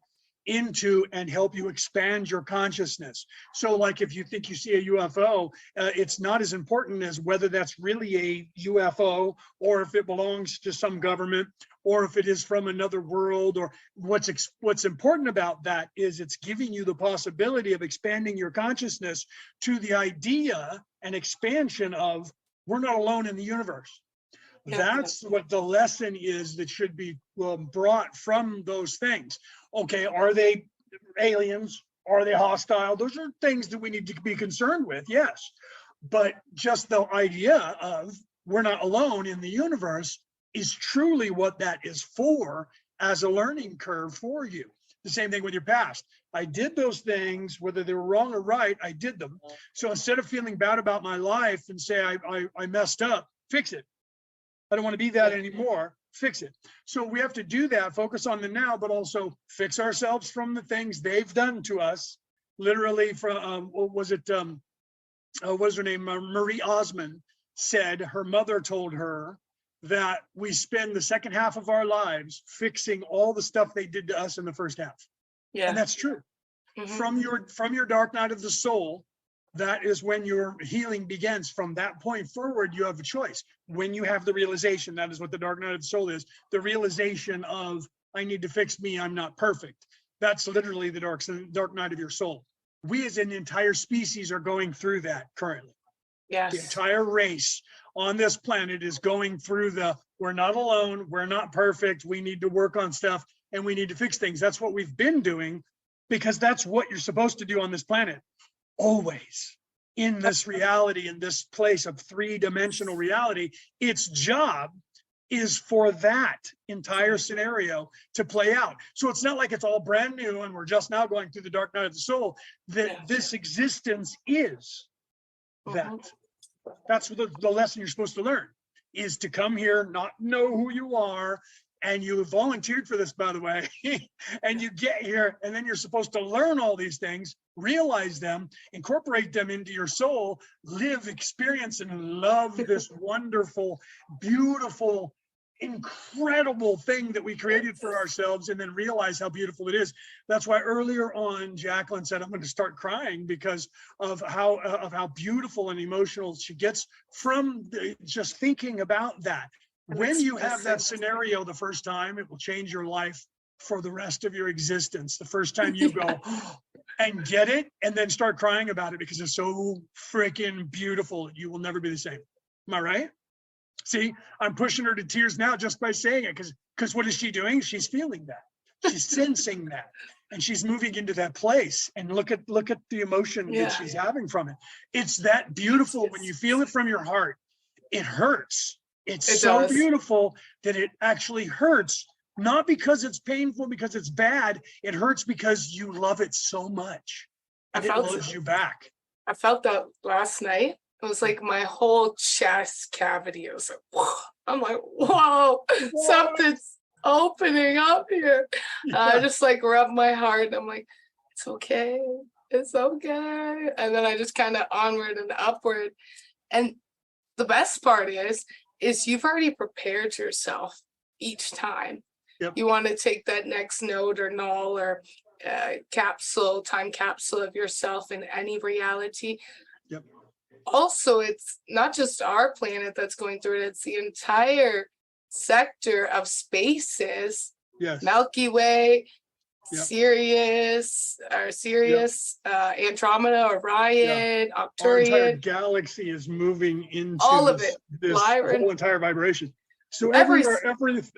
into and help you expand your consciousness. So like if you think you see a UFO, it's not as important as whether that's really a UFO, or if it belongs to some government, or if it is from another world. Or what's important about that is it's giving you the possibility of expanding your consciousness to the idea and expansion of, we're not alone in the universe. That's what the lesson is that should be brought from those things. Okay, are they aliens? Are they hostile? Those are things that we need to be concerned with, yes. But just the idea of we're not alone in the universe is truly what that is for, as a learning curve for you. The same thing with your past. I did those things, whether they were wrong or right, I did them. So instead of feeling bad about my life and say I messed up, fix it. I don't want to be that anymore. Fix it. So we have to do that, focus on the now, but also fix ourselves from the things they've done to us. Literally from, what was her name? Marie Osmond said her mother told her that we spend the second half of our lives fixing all the stuff they did to us in the first half. Yeah. And that's true. Mm-hmm. From your dark night of the soul, that is when your healing begins. From that point forward, you have a choice. When you have the realization, that is what the dark night of the soul is, the realization of, I need to fix me, I'm not perfect. That's literally the dark night of your soul. We as an entire species are going through that currently. Yes. The entire race on this planet is going through we're not alone, we're not perfect, we need to work on stuff, and we need to fix things. That's what we've been doing, because that's what you're supposed to do on this planet. Always in this reality, in this place of three-dimensional reality, its job is for that entire scenario to play out. So it's not like it's all brand new and we're just now going through the dark night of the soul. That this existence is that. That's the lesson you're supposed to learn, is to come here, not know who you are. And you volunteered for this, by the way, and you get here, and then you're supposed to learn all these things, realize them, incorporate them into your soul, live, experience, and love this wonderful, beautiful, incredible thing that we created for ourselves, and then realize how beautiful it is. That's why earlier on, Jacqueline said, I'm going to start crying because of how beautiful and emotional she gets from just thinking about that. When you have that scenario the first time, it will change your life for the rest of your existence. The first time you go and get it and then start crying about it because it's so freaking beautiful. You will never be the same. Am I right? See, I'm pushing her to tears now just by saying it, because what is she doing? She's feeling that. She's sensing that. And she's moving into that place. And look at the emotion that she's having from it. It's that beautiful when you feel it from your heart. It hurts. It's so beautiful that it actually hurts. Not because it's painful, because it's bad. It hurts because you love it so much. And it loves you back. I felt that last night. It was like my whole chest cavity. It was like, whoa. I'm like, whoa, something's opening up here. Yeah. I just like rub my heart. I'm like, it's okay. It's okay. And then I just kind of onward and upward. And the best part is you've already prepared yourself each time. Yep. You want to take that next node or null or time capsule of yourself in any reality. Yep. Also, it's not just our planet that's going through it, it's the entire sector of spaces. Yes. Milky Way, Yep. Sirius, Andromeda, Orion, Our entire Arcturian. galaxy is moving into All of it. this Lyran. whole entire vibration. So Every-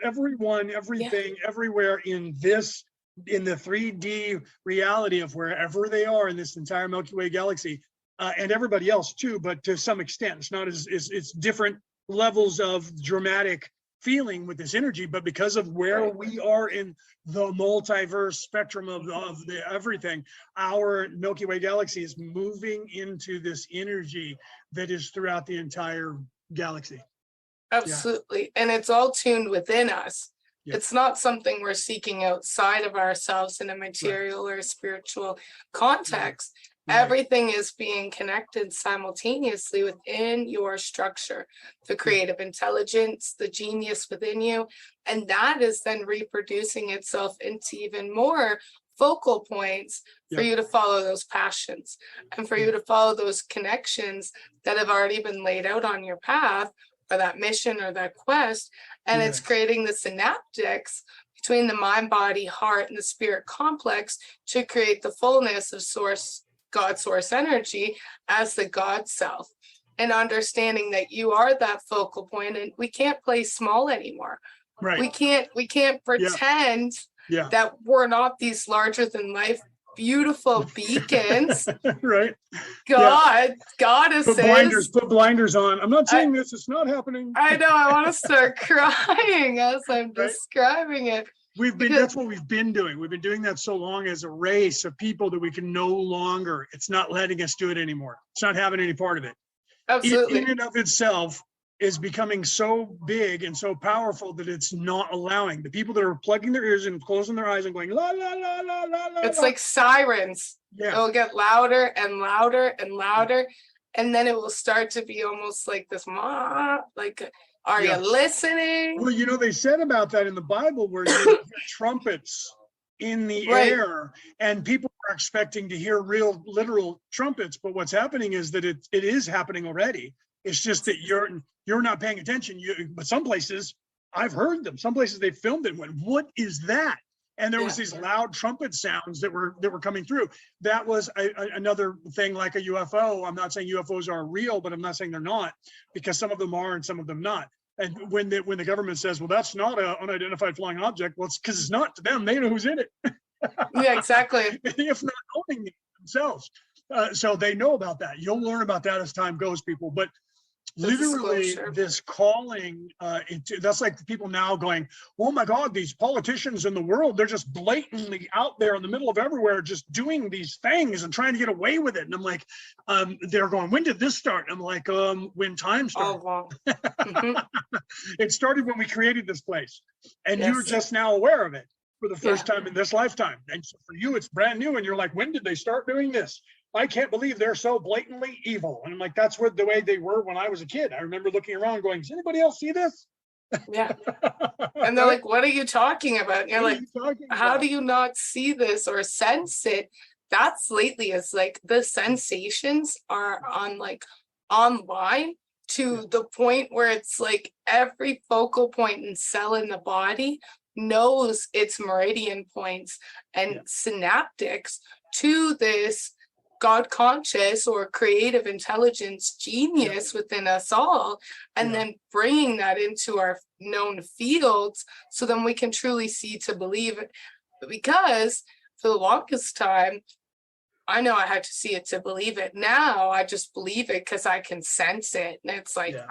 everyone, everything, everywhere in the 3D reality of wherever they are in this entire Milky Way galaxy, and everybody else too, but to some extent, it's not it's different levels of dramatic feeling with this energy, but because of where we are in the multiverse spectrum of the everything, our Milky Way galaxy is moving into this energy that is throughout the entire galaxy. Absolutely. And it's all tuned within us. Yeah. It's not something we're seeking outside of ourselves in a material or spiritual context. Right. Everything is being connected simultaneously within your structure, the creative intelligence, the genius within you. And that is then reproducing itself into even more focal points for you to follow those passions and for you to follow those connections that have already been laid out on your path, or that mission or that quest. And it's creating the synaptics between the mind, body, heart, and the spirit complex to create the fullness of God source energy as the God self, and understanding that you are that focal point, and we can't play small anymore. Right. We can't pretend that we're not these larger than life beautiful beacons. Right. God is put blinders on. I'm not saying this, it's not happening. I know, I want to start crying as I'm describing it. That's what we've been doing. We've been doing that so long as a race of people that we can no longer, it's not letting us do it anymore. It's not having any part of it. Absolutely. In and of itself is becoming so big and so powerful that it's not allowing the people that are plugging their ears and closing their eyes and going la la la la la la. It's like sirens. Yeah. It'll get louder and louder and louder, and then it will start to be almost like this like, are you listening? Well, they said about that in the Bible where you hear trumpets in the air, and people are expecting to hear real literal trumpets, but what's happening is that it is happening already. It's just that you're not paying attention. But some places I've heard them. Some places they filmed it and went, "What is that?" And there was these loud trumpet sounds that were coming through. That was another thing like a UFO. I'm not saying UFOs are real, but I'm not saying they're not, because some of them are and some of them not. And when the government says, well, that's not an unidentified flying object, well, it's because it's not to them. They know who's in it. Yeah, exactly. If not owning it themselves. So they know about that. You'll learn about that as time goes, people. But literally this calling, that's like the people now going, oh my God, these politicians in the world, they're just blatantly out there in the middle of everywhere, just doing these things and trying to get away with it. And I'm like, they're going, when did this start? I'm like, when time started. Oh, wow. Mm-hmm. It started when we created this place, and you're just now aware of it for the first time in this lifetime. And so for you, it's brand new. And you're like, when did they start doing this? I can't believe they're so blatantly evil. And I'm like, that's the way they were when I was a kid. I remember looking around going, does anybody else see this? Yeah. And they're like, what are you talking about? And you're like, how do you not see this or sense it? That's lately is like the sensations are online to the point where it's like every focal point and cell in the body knows its meridian points and Yeah. synaptics to this God conscious or creative intelligence genius within us all, and then bringing that into our known fields so then we can truly see to believe it. Because for the longest time, I know I had to see it to believe it. Now I just believe it because I can sense it. And it's like, Yeah.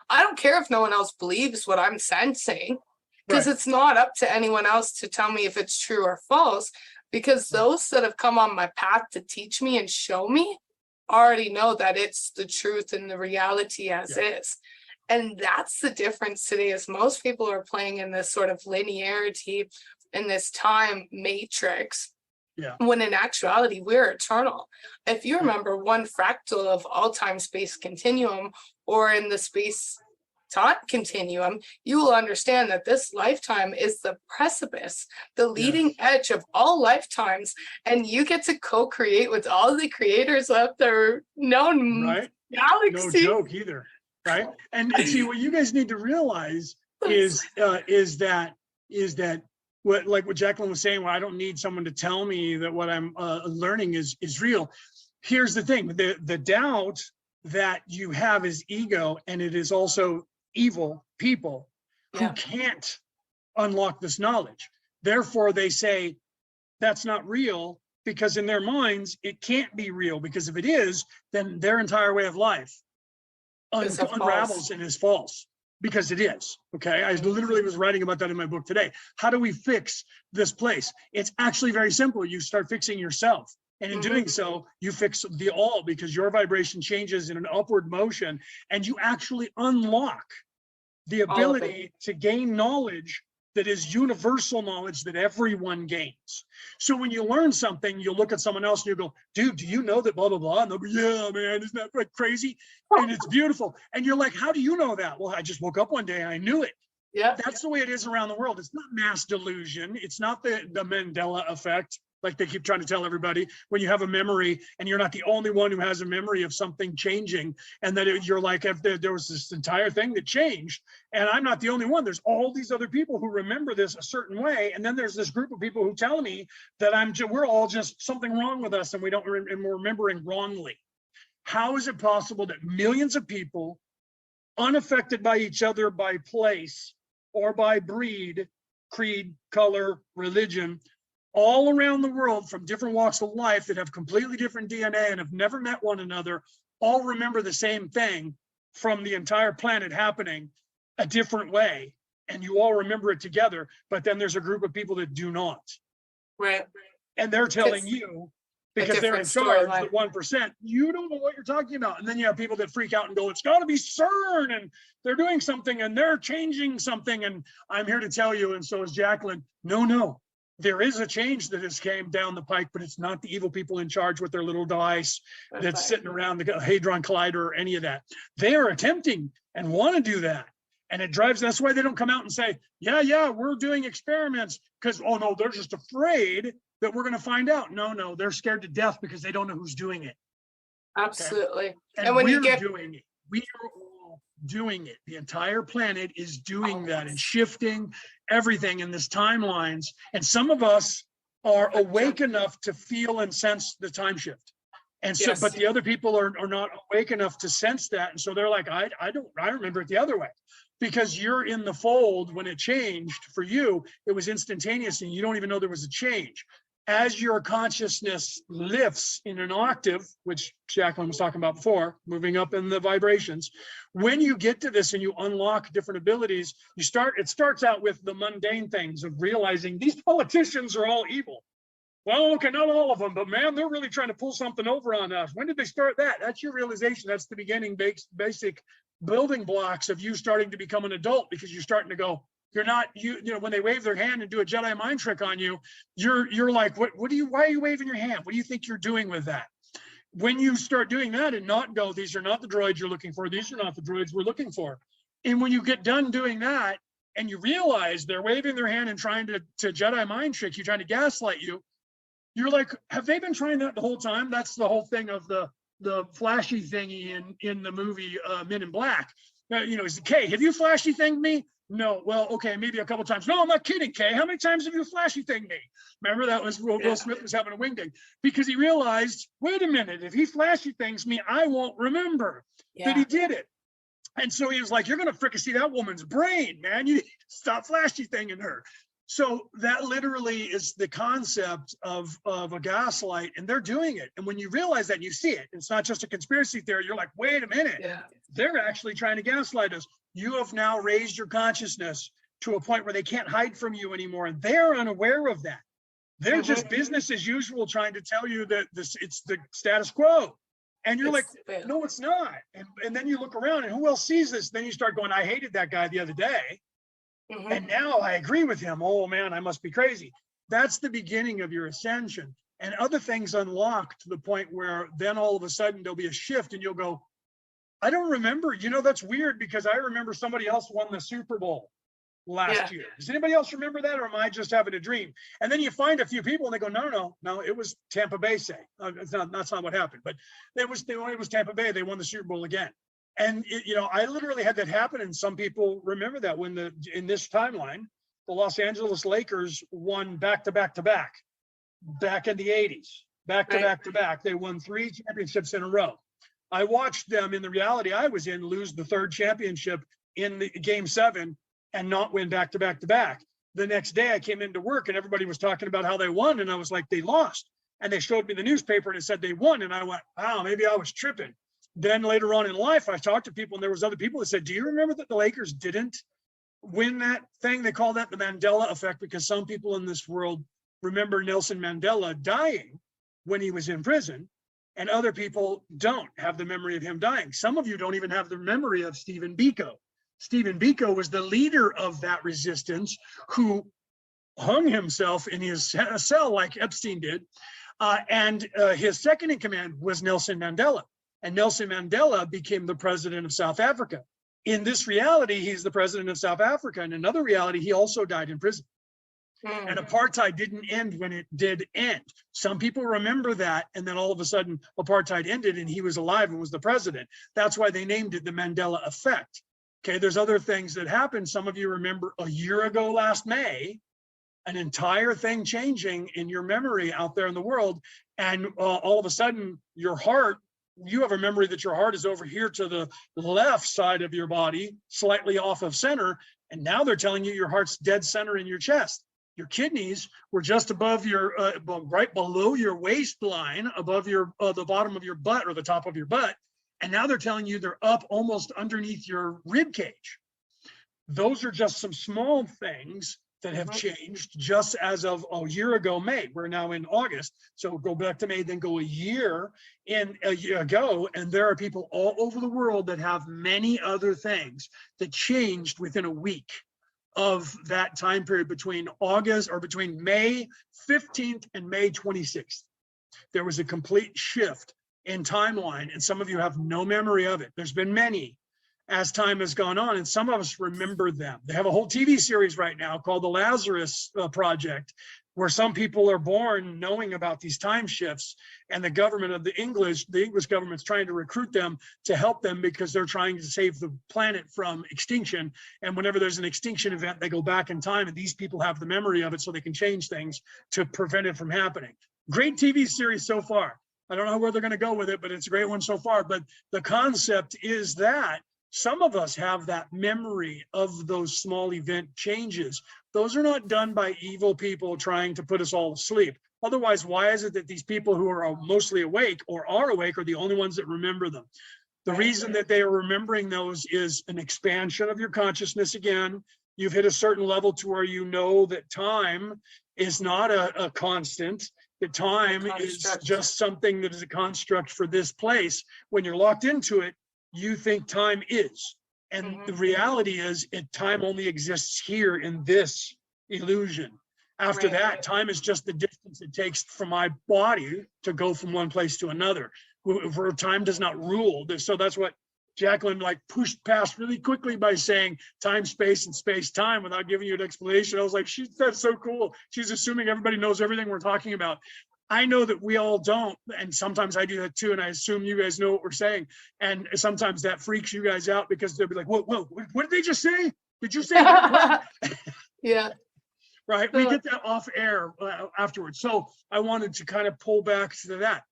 I don't care if no one else believes what I'm sensing, because Right. it's not up to anyone else to tell me if it's true or false. Because those that have come on my path to teach me and show me already know that it's the truth and the reality as is. And that's the difference today, is most people are playing in this sort of linearity, in this time matrix. Yeah. When in actuality, we're eternal. If you remember one fractal of all time space continuum, or in the space time continuum, you will understand that this lifetime is the precipice, the leading edge of all lifetimes. And you get to co-create with all the creators of their known galaxy. No joke either. Right. And see, what you guys need to realize is that what Jacqueline was saying, well, I don't need someone to tell me that what I'm learning is real. Here's the thing, the doubt that you have is ego, and it is also evil people who can't unlock this knowledge. Therefore, they say that's not real, because in their minds, it can't be real, because if it is, then their entire way of life unravels and is false. Because it is, okay? I literally was writing about that in my book today. How do we fix this place? It's actually very simple. You start fixing yourself. And in doing so, you fix the all, because your vibration changes in an upward motion, and you actually unlock the ability to gain knowledge that is universal knowledge that everyone gains. So when you learn something, you look at someone else and you go, dude, do you know that blah, blah, blah? And they'll go, yeah, man, isn't that like crazy? And it's beautiful. And you're like, how do you know that? Well, I just woke up one day and I knew it. Yeah. That's the way it is around the world. It's not mass delusion. It's not the Mandela effect, like they keep trying to tell everybody, when you have a memory and you're not the only one who has a memory of something changing, and that you're like, if there was this entire thing that changed, and I'm not the only one. There's all these other people who remember this a certain way, and then there's this group of people who tell me that we're all just something wrong with us, and we're remembering wrongly. How is it possible that millions of people, unaffected by each other, by place or by breed, creed, color, religion, all around the world from different walks of life that have completely different DNA and have never met one another, all remember the same thing from the entire planet happening a different way, and you all remember it together, but then there's a group of people that do not. Right. And they're telling you, because they're in charge, the 1%, you don't know what you're talking about. And then you have people that freak out and go, it's got to be CERN, and they're doing something and they're changing something. And I'm here to tell you, and so is Jacqueline, no. There is a change that has came down the pike, but it's not the evil people in charge with their little device that's sitting around the Hadron Collider or any of that. They are attempting and want to do that. And it drives, that's why they don't come out and say, yeah, we're doing experiments, because, oh no, they're just afraid that we're going to find out. No, they're scared to death because they don't know who's doing it. Absolutely. Okay? And when we're doing it, we are all doing it. The entire planet is doing that and shifting everything in this timelines. And some of us are awake enough to feel and sense the time shift. And so, but the other people are not awake enough to sense that. And so they're like, I remember it the other way, because you're in the fold. When it changed for you, it was instantaneous and you don't even know there was a change. As your consciousness lifts in an octave, which Jacqueline was talking about before, moving up in the vibrations, when you get to this and you unlock different abilities, it starts out with the mundane things of realizing these politicians are all evil. Well, okay, not all of them, but man, they're really trying to pull something over on us. When did they start that? That's your realization. That's the beginning, basic building blocks of you starting to become an adult, because you're starting to go, you're not, you know, when they wave their hand and do a Jedi mind trick on you, you're like, why are you waving your hand? What do you think you're doing with that? When you start doing that and not go, these are not the droids you're looking for. These are not the droids we're looking for. And when you get done doing that and you realize they're waving their hand and trying to Jedi mind trick you, trying to gaslight you, you're like, have they been trying that the whole time? That's the whole thing of the flashy thingy in the movie Men in Black. You know, is okay, have you flashy thinged me? No, well, okay, maybe a couple times. No, I'm not kidding, Kay. How many times have you flashy thing me? Remember that was Will Smith was having a wing ding because he realized, wait a minute, if he flashy things me, I won't remember that he did it. And so he was like, you're going to frickin' see that woman's brain, man. You stop flashy thinging her. So that literally is the concept of a gaslight, and they're doing it. And when you realize that and you see it, it's not just a conspiracy theory. You're like, wait a minute. They're actually trying to gaslight us. You have now raised your consciousness to a point where they can't hide from you anymore. And they're unaware of that. They're just business as usual, trying to tell you that it's the status quo. And you're like, no, it's not. And then you look around and who else sees this? Then you start going, I hated that guy the other day. And now I agree with him. Oh man, I must be crazy. That's the beginning of your ascension. And other things unlock to the point where then all of a sudden there'll be a shift and you'll go, I don't remember. You know, that's weird because I remember somebody else won the Super Bowl last year. Does anybody else remember that, or am I just having a dream? And then you find a few people and they go, no, it was Tampa Bay say. That's not what happened, but it was Tampa Bay. They won the Super Bowl again. And I literally had that happen, and some people remember that when in this timeline, the Los Angeles Lakers won back in the 80s, back to back. They won 3 championships in a row. I watched them in the reality I was in lose the 3rd championship in the Game 7 and not win back to back. The next day I came into work and everybody was talking about how they won, and I was like, they lost. And they showed me the newspaper and it said they won, and I went, wow, maybe I was tripping. Then later on in life, I talked to people, and there was other people that said, do you remember that the Lakers didn't win that thing? They call that the Mandela effect, because some people in this world remember Nelson Mandela dying when he was in prison, and other people don't have the memory of him dying. Some of you don't even have the memory of Stephen Biko. Stephen Biko was the leader of that resistance who hung himself in his cell like Epstein did. And his second in command was Nelson Mandela. And Nelson Mandela became the president of South Africa. In this reality, he's the president of South Africa. In another reality, he also died in prison. And apartheid didn't end when it did end. Some people remember that, and then all of a sudden, apartheid ended and he was alive and was the president. That's why they named it the Mandela effect. Okay, there's other things that happened. Some of you remember a year ago last May, an entire thing changing in your memory out there in the world. And all of a sudden, your heart, you have a memory that your heart is over here to the left side of your body, slightly off of center. And now they're telling you your heart's dead center in your chest. Your kidneys were just above your, right below your waistline, above your, the bottom of your butt or the top of your butt. And now they're telling you they're up almost underneath your rib cage. Those are just some small things that have changed just as of a year ago, May. We're now in August. So go back to May, then go a year ago. And there are people all over the world that have many other things that changed within a week of that time period between May 15th and May 26th. There was a complete shift in timeline, and some of you have no memory of it. There's been many as time has gone on, and some of us remember them. They have a whole TV series right now called The Lazarus Project, where some people are born knowing about these time shifts, and the government of the English government's trying to recruit them to help them because they're trying to save the planet from extinction. And whenever there's an extinction event, they go back in time, and these people have the memory of it so they can change things to prevent it from happening. Great TV series so far. I don't know where they're going to go with it, but it's a great one so far. But the concept is that some of us have that memory of those small event changes. Those are not done by evil people trying to put us all to sleep. Otherwise, why is it that these people who are mostly awake or are awake are the only ones that remember them? The reason that they are remembering those is an expansion of your consciousness again. You've hit a certain level to where you know that time is not a constant. That time is just something that is a construct for this place. When you're locked into it, you think time is. And the reality is time only exists here in this illusion. After that, time is just the distance it takes from my body to go from one place to another. Where time does not rule. So that's what Jacqueline pushed past really quickly by saying time, space, and space, time without giving you an explanation. I was like, that's so cool. She's assuming everybody knows everything we're talking about. I know that we all don't, and sometimes I do that too, and I assume you guys know what we're saying. And sometimes that freaks you guys out because they'll be like, whoa, what did they just say? Did you say that? Yeah. Right. We get that off air afterwards. So I wanted to kind of pull back to that.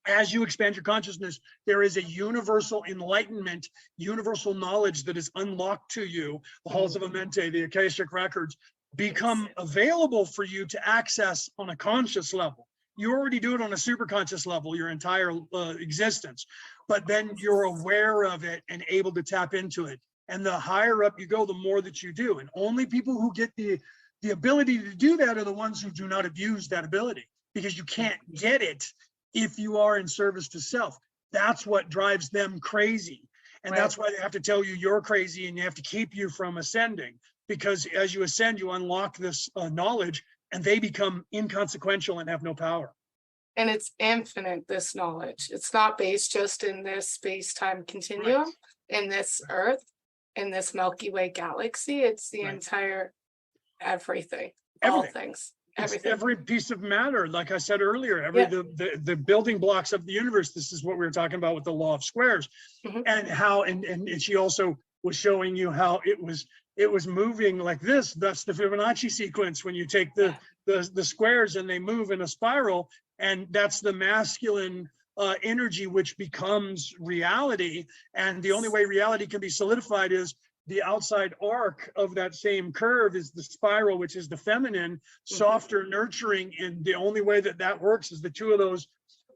As you expand your consciousness, there is a universal enlightenment, universal knowledge that is unlocked to you. The halls of Amente, the Akashic records become available for you to access on a conscious level. You already do it on a super conscious level, your entire existence, but then you're aware of it and able to tap into it. And the higher up you go, the more that you do. And only people who get the ability to do that are the ones who do not abuse that ability, because you can't get it if you are in service to self. That's what drives them crazy. And that's why they have to tell you you're crazy, and you have to keep you from ascending, because as you ascend, you unlock this knowledge, and they become inconsequential and have no power. And it's infinite, this knowledge. It's not based just in this space-time continuum, in this Earth, in this Milky Way galaxy. It's the entire everything, all things. Everything. Every piece of matter, like I said earlier, the building blocks of the universe. This is what we were talking about with the law of squares, and how and she also was showing you how it was moving like this. That's the Fibonacci sequence, when you take the squares and they move in a spiral, and that's the masculine energy, which becomes reality. And the only way reality can be solidified is the outside arc of that same curve is the spiral, which is the feminine, softer, nurturing. And the only way that that works is the two of those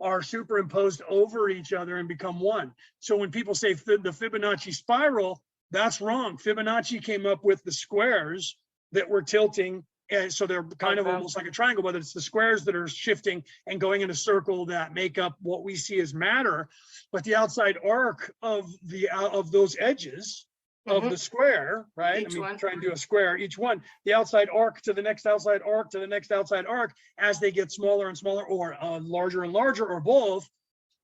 are superimposed over each other and become one. So when people say the Fibonacci spiral, that's wrong. Fibonacci came up with the squares that were tilting. And so they're kind of almost like a triangle, but it's the squares that are shifting and going in a circle that make up what we see as matter. But the outside arc of those edges of the square, right? Try and do a square, each one, the outside arc to the next outside arc to the next outside arc, as they get smaller and smaller, or larger and larger, or both,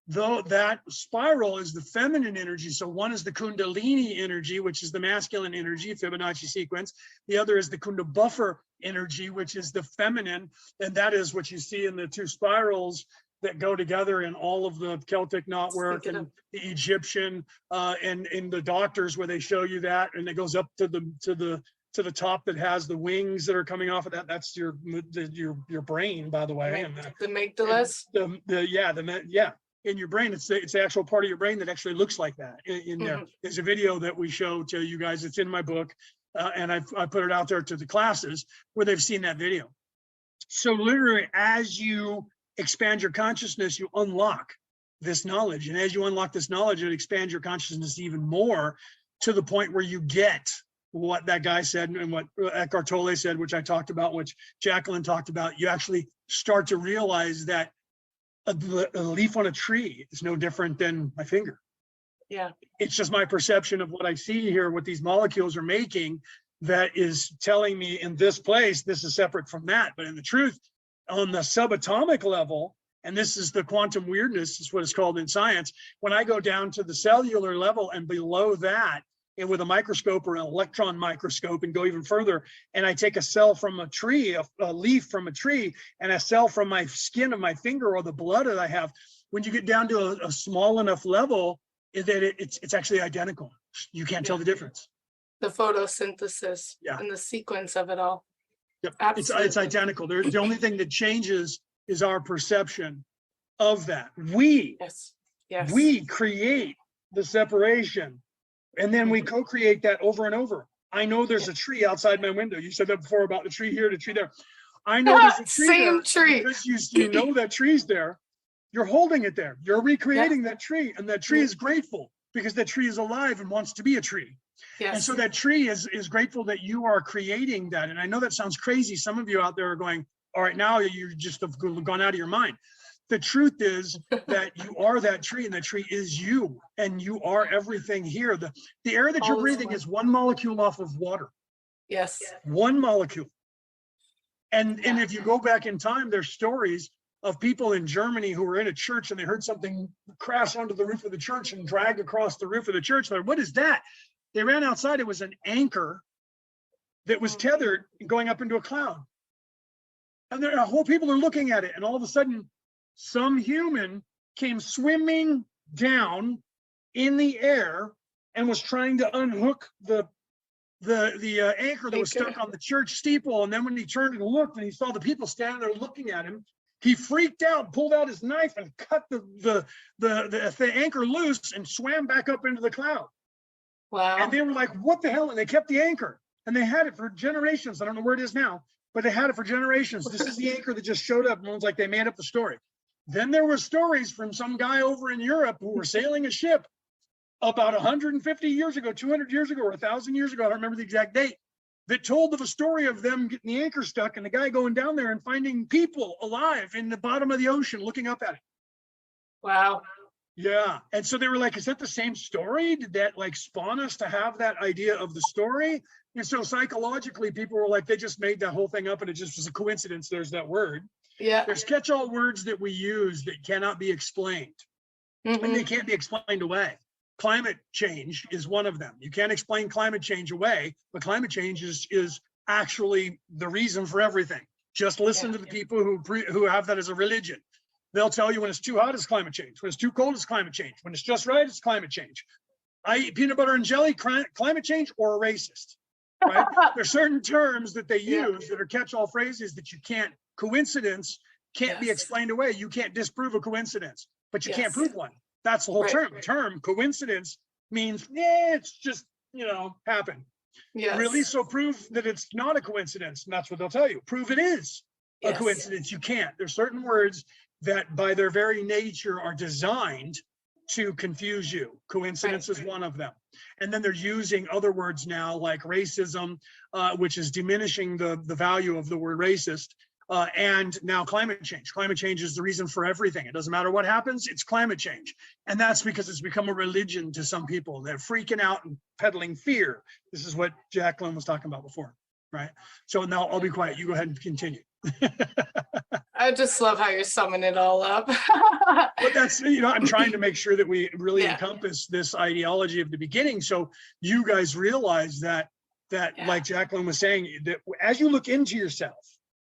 though that spiral is the feminine energy. So one is the Kundalini energy, which is the masculine energy, Fibonacci sequence. The other is the Kunda buffer energy, which is the feminine. And that is what you see in the two spirals that go together in all of the Celtic knotwork and the Egyptian and in the doctors, where they show you that, and it goes up to the top that has the wings that are coming off of that. That's your brain, by the way. And the amygdalas. In your brain, it's the actual part of your brain that actually looks like that in there. There's a video that we show to you guys. It's in my book, and I put it out there to the classes where they've seen that video. So literally, as you expand your consciousness, you unlock this knowledge. And as you unlock this knowledge, it expands your consciousness even more, to the point where you get what that guy said and what Eckhart Tolle said, which I talked about, which Jacqueline talked about. You actually start to realize that a leaf on a tree is no different than my finger. Yeah. It's just my perception of what I see here, what these molecules are making, that is telling me in this place, this is separate from that. But in the truth, on the subatomic level, and this is the quantum weirdness, is what it's called in science, when I go down to the cellular level and below that, and with a microscope or an electron microscope, and go even further, and I take a cell from a tree, a leaf from a tree, and a cell from my skin of my finger, or the blood that I have, when you get down to a small enough level, that it's actually identical. You can't tell the difference. The photosynthesis and the sequence of it all. Yep. It's identical. The only thing that changes is our perception of that. We create the separation, and then we co-create that over and over. I know there's a tree outside my window. You said that before about the tree here, the tree there. I know there's a tree Same there, tree. because you know that tree's there. You're holding it there. You're recreating that tree, and that tree is grateful because that tree is alive and wants to be a tree. And so that tree is grateful that you are creating that. And I know that sounds crazy. Some of you out there are going, all right, now you just have gone out of your mind. The truth is that you are that tree, and that tree is you, and you are everything here. The air that you're breathing is one molecule off of water. Yes. One molecule. And if you go back in time, there's stories of people in Germany who were in a church, and they heard something crash onto the roof of the church and drag across the roof of the church. They're like, what is that? They ran outside. It was an anchor that was tethered going up into a cloud. And the whole people are looking at it. And all of a sudden, some human came swimming down in the air and was trying to unhook the the anchor that was Anchor. stuck on the church steeple. And then when he turned and looked and he saw the people standing there looking at him, he freaked out, pulled out his knife and cut the anchor loose and swam back up into the cloud. Wow. And they were like, what the hell? And they kept the anchor and they had it for generations. I don't know where it is now, but they had it for generations. This is the anchor that just showed up. And it was like they made up the story. Then there were stories from some guy over in Europe who were sailing a ship about 150 years ago, 200 years ago, or 1,000 years ago. I don't remember the exact date. That told of a story of them getting the anchor stuck and the guy going down there and finding people alive in the bottom of the ocean looking up at it. Wow. Yeah. And so they were like, is that the same story? Did that like spawn us to have that idea of the story? And so psychologically, people were like, they just made that whole thing up and it just was a coincidence. There's that word. Yeah. There's catch-all words that we use that cannot be explained. And they can't be explained away. Climate change is one of them. You can't explain climate change away, but climate change is actually the reason for everything. Just listen to the people who have that as a religion. They'll tell you when it's too hot, it's climate change. When it's too cold, it's climate change. When it's just right, it's climate change. I eat peanut butter and jelly, climate change, or a racist. Right? There's certain terms that they use that are catch-all phrases that you can't. Coincidence can't be explained away. You can't disprove a coincidence, but you can't prove one. That's the whole term. Coincidence means, it's just, happened. Yes. Really? So prove that it's not a coincidence. And that's what they'll tell you. Prove it is a coincidence. You can't. There's certain words that by their very nature are designed to confuse you. Coincidence is one of them. And then they're using other words now like racism, which is diminishing the value of the word racist. And now climate change. Climate change is the reason for everything. It doesn't matter what happens, it's climate change. And that's because it's become a religion to some people. They're freaking out and peddling fear. This is what Jacqueline was talking about before, right? So now I'll be quiet. You go ahead and continue. I just love how you're summing it all up. But that's, I'm trying to make sure that we really encompass this ideology of the beginning. So you guys realize that like Jacqueline was saying, that as you look into yourself,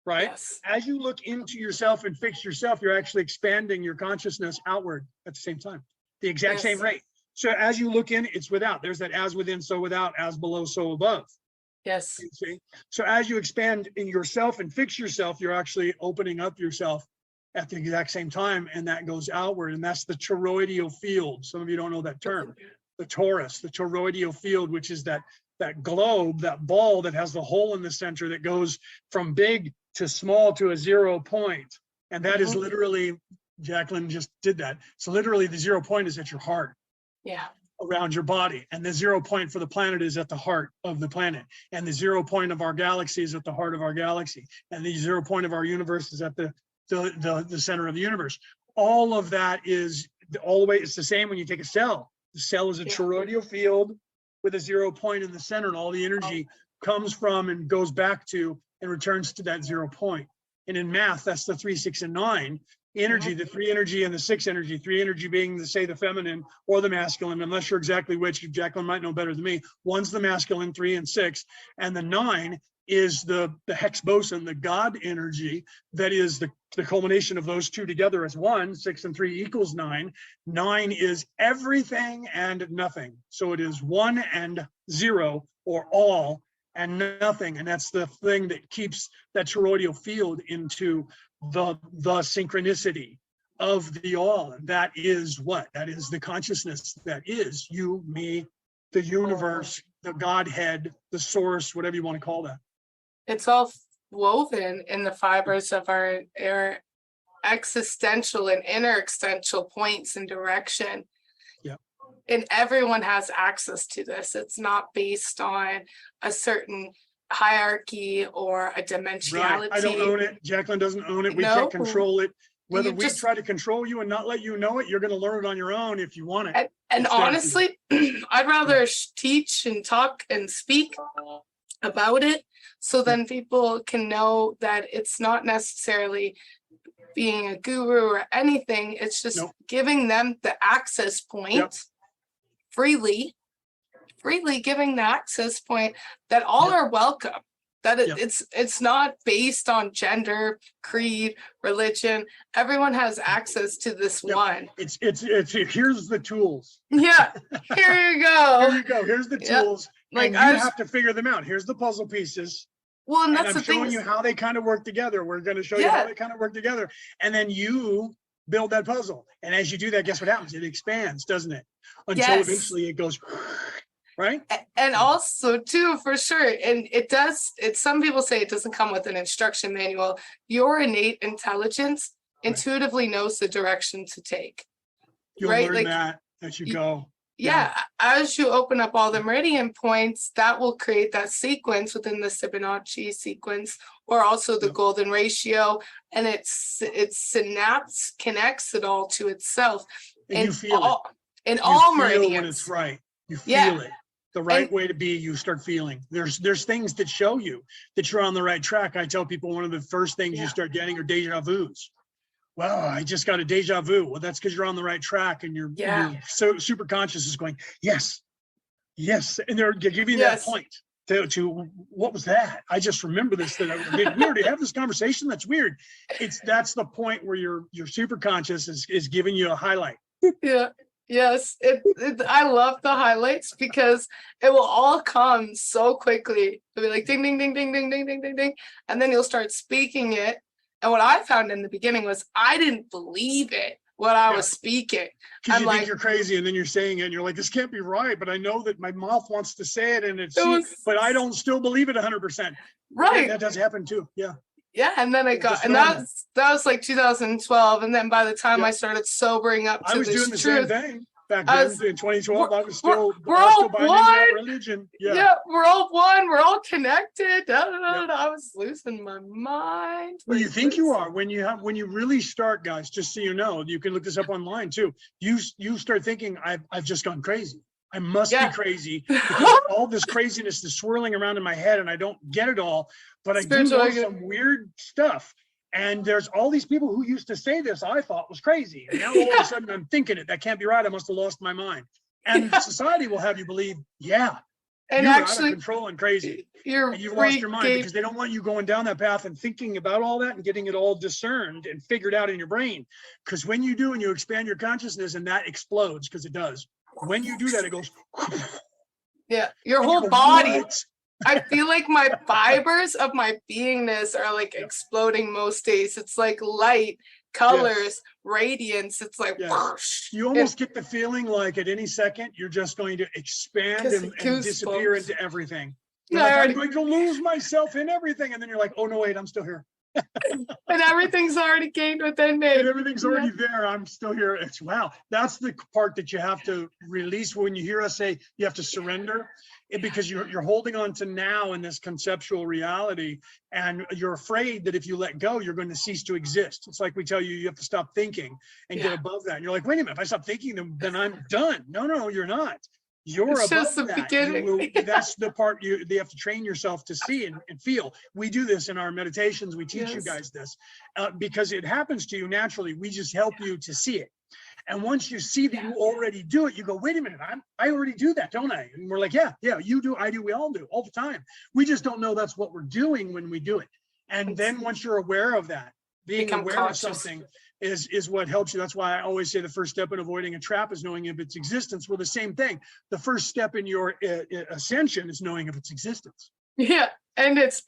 right? Yes. As you look into yourself and fix yourself, you're actually expanding your consciousness outward at the same time, the exact same rate. So as you look in, it's without. There's that as within, so without, as below, so above. Yes. You see? So as you expand in yourself and fix yourself, you're actually opening up yourself at the exact same time, and that goes outward. And that's the toroidal field. Some of you don't know that term. The torus, the toroidal field, which is that globe, that ball that has the hole in the center that goes from big to small to a 0 point. And that is literally, Jacqueline just did that. So literally the 0 point is at your heart. Yeah. Around your body. And the 0 point for the planet is at the heart of the planet. And the 0 point of our galaxy is at the heart of our galaxy. And the 0 point of our universe is at the center of the universe. All of that is all the way, it's the same when you take a cell. The cell is a toroidal field with a 0 point in the center, and all the energy comes from and goes back to and returns to that 0 point. And in math, that's the 3, 6, and 9 energy, the 3 energy and the 6 energy, 3 energy being the feminine or the masculine. I'm not sure exactly which. Jacqueline might know better than me. One's the masculine, 3 and 6, and the 9 is the hex boson, the God energy that is the culmination of those two together as 1. 6 and 3 equals 9. 9 is everything and nothing. So it is 1 and 0, or all and nothing. And that's the thing that keeps that toroidal field into the synchronicity of the all. And that is what? That is the consciousness that is you, me, the universe, the Godhead, the source, whatever you want to call that. It's all woven in the fibers of our existential and inner-existential points and direction. Yeah. And everyone has access to this. It's not based on a certain hierarchy or a dimensionality. Right. I don't own it. Jacqueline doesn't own it. We can't control it. Whether we try to control you and not let you know it, you're going to learn it on your own if you want it. And honestly, I'd rather teach and talk and speak about it, so then people can know that it's not necessarily being a guru or anything. It's just giving them the access point freely giving the access point that all are welcome. That it's not based on gender, creed, religion. Everyone has access to this one. It's here's the tools. Yeah, here you go. Here you go. Here's the tools. Like and you have to figure them out. Here's the puzzle pieces. Well, and And that's I'm the thing. showing you how they kind of work together. We're going to show you how they kind of work together. And then you build that puzzle. And as you do that, guess what happens? It expands, doesn't it? Until eventually it goes, right? And also too, for sure. And it does, some people say it doesn't come with an instruction manual. Your innate intelligence intuitively knows the direction to take. You'll learn like, that as you go. Yeah, as you open up all the meridian points, that will create that sequence within the Fibonacci sequence, or also the golden ratio, and it synapse connects it all to itself. And you feel it. In all meridians. When it's right. You feel it. The right way to be, you start feeling. There's things that show you that you're on the right track. I tell people one of the first things you start getting are deja vus. Well, I just got a deja vu. Well, that's because you're on the right track, and your so super conscious is going, yes, and they're giving you that point to what was that? I just remember this that we already have this conversation. That's weird. That's the point where your super conscious is giving you a highlight. Yeah. Yes, I love the highlights because it will all come so quickly. It'll be like ding, ding, ding, ding, ding, ding, ding, ding, ding, and then you'll start speaking it. And what I found in the beginning was I didn't believe it, what I was speaking. Because you think you're crazy, and then you're saying it, and you're like, this can't be right, but I know that my mouth wants to say it, and but I don't still believe it 100%. Right. That does happen too, Yeah, and then that was like 2012, and then by the time I started sobering up to I was this doing the truth, same thing. Back then, in 2012, I was still we're all buying into that religion. Yeah, we're all one. We're all connected. I was losing my mind. Well, you think you are when you really start, guys. Just so you know, you can look this up online too. You start thinking, I've just gone crazy. I must be crazy because all this craziness is swirling around in my head, and I don't get it all. But I do know some weird stuff. And there's all these people who used to say this I thought was crazy. And now all of a sudden I'm thinking it. That can't be right. I must have lost my mind. And society will have you believe, and you're actually out of control and crazy. And you've lost your mind because they don't want you going down that path and thinking about all that and getting it all discerned and figured out in your brain. Because when you do and you expand your consciousness, and that explodes, because it does. When you do that, it goes. Your whole body. What? I feel like my fibers of my beingness are like exploding most days. It's like light, colors, radiance. It's like whoosh. You almost get the feeling like at any second you're just going to expand and disappear into everything. I'm going to lose myself in everything, and then you're like, oh no, wait, I'm still here. And everything's already gained within me. And everything's already there. I'm still here. Wow. That's the part that you have to release when you hear us say you have to surrender. Because you're holding on to now in this conceptual reality, and you're afraid that if you let go, you're going to cease to exist. It's like we tell you have to stop thinking and get above that. And you're like, wait a minute, if I stop thinking, then I'm done. No, you're not. You're above just the that. Beginning. That's the part you have to train yourself to see and feel. We do this in our meditations. We teach you guys this because it happens to you naturally. We just help you to see it. And once you see that you already do it, you go, wait a minute, I already do that, don't I? And we're like, yeah, you do, I do, we all do, all the time. We just don't know that's what we're doing when we do it. And then once you're aware of that, being aware of something is what helps you. That's why I always say the first step in avoiding a trap is knowing of its existence. Well, the same thing. The first step in your ascension is knowing of its existence. Yeah, and it's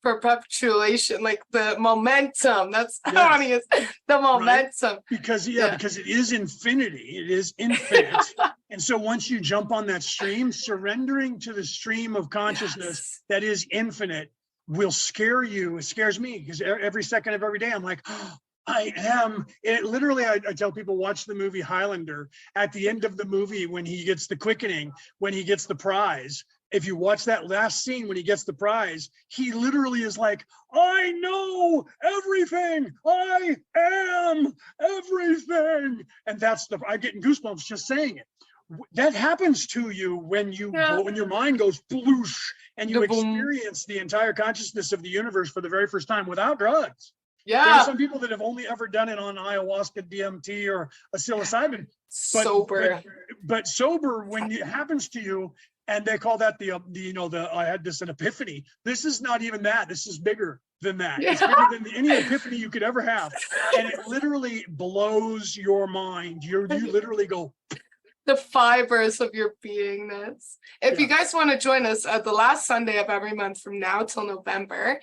perpetuation, like the momentum. That's how it is. The momentum. Because because it is infinity. It is infinite. And so once you jump on that stream, surrendering to the stream of consciousness that is infinite will scare you. It scares me because every second of every day I'm like, oh, I am. It literally, I tell people, watch the movie Highlander. At the end of the movie, when he gets the quickening, when he gets the prize, if you watch that last scene when he gets the prize, he literally is like, I know everything. I am everything. And I'm getting goosebumps just saying it. That happens to you when when your mind goes bloosh and you experience the entire consciousness of the universe for the very first time without drugs. There are some people that have only ever done it on ayahuasca, DMT, or a psilocybin. But sober, when it happens to you, and they call that I had an epiphany. This is not even that. This is bigger than that. It's bigger than any epiphany you could ever have. And it literally blows your mind. You literally go, the fibers of your beingness. If you guys want to join us the last Sunday of every month from now till November,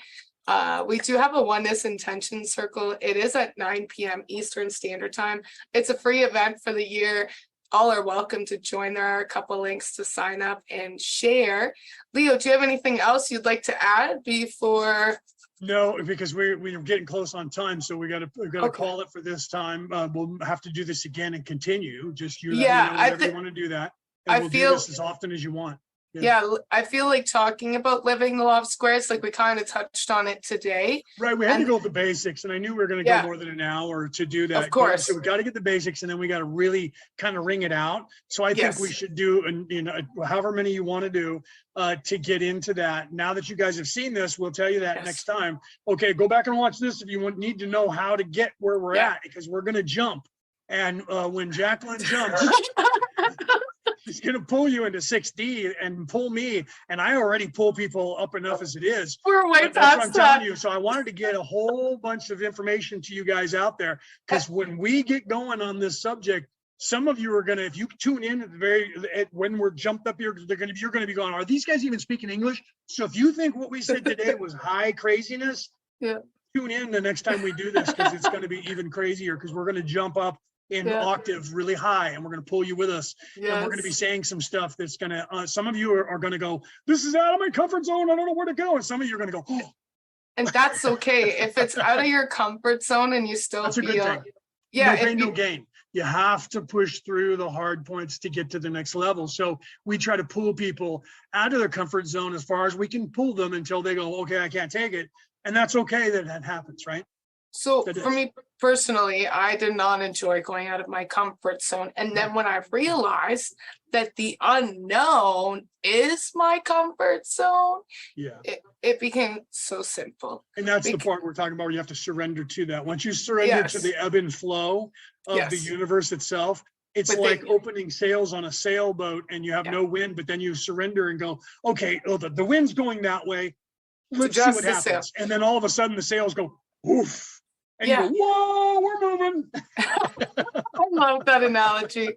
we do have a oneness intention circle. It is at 9 p.m. Eastern Standard Time. It's a free event for the year. All are welcome to join. There are a couple links to sign up and share. Leo, do you have anything else you'd like to add before? No, because we're getting close on time, so we got to call it for this time. We'll have to do this again and continue. Just you let me know whenever you want to do that, and we'll do this as often as you want. Yeah, I feel like talking about living the law of squares, like we kind of touched on it today. Right, we had to go with the basics, and I knew we were going to go more than an hour to do that. Of course. So we got to get the basics, and then we got to really kind of ring it out. So I think we should do, however many you want to do to get into that. Now that you guys have seen this, we'll tell you that next time. Okay, go back and watch this if you need to know how to get where we're at, because we're going to jump. And when Jacqueline jumps, she's going to pull you into 6D and pull me. And I already pull people up enough as it is. We're way past that's what I'm telling you. So I wanted to get a whole bunch of information to you guys out there, because when we get going on this subject, some of you are going to, if you tune in when we're jumped up here, you're going to be going, are these guys even speaking English? So if you think what we said today was high craziness, tune in the next time we do this, because it's going to be even crazier, because we're going to jump up in octave really high, and we're going to pull you with us. And we're going to be saying some stuff that's going to, some of you are going to go, this is out of my comfort zone, I don't know where to go. And some of you are going to go, oh. And that's okay. If it's out of your comfort zone and you still that's feel, a good thing. No pain, no gain. You have to push through the hard points to get to the next level. So we try to pull people out of their comfort zone as far as we can pull them until they go, okay, I can't take it. And that's okay that happens, right? So for me personally, I did not enjoy going out of my comfort zone. And then when I realized that the unknown is my comfort zone, it became so simple. And that's the part we're talking about, where you have to surrender to that. Once you surrender to the ebb and flow of the universe itself, it's like opening sails on a sailboat and you have no wind, but then you surrender and go, okay, the wind's going that way. Let's see what happens. And then all of a sudden the sails go, oof. And you go, whoa, we're moving. I love that analogy.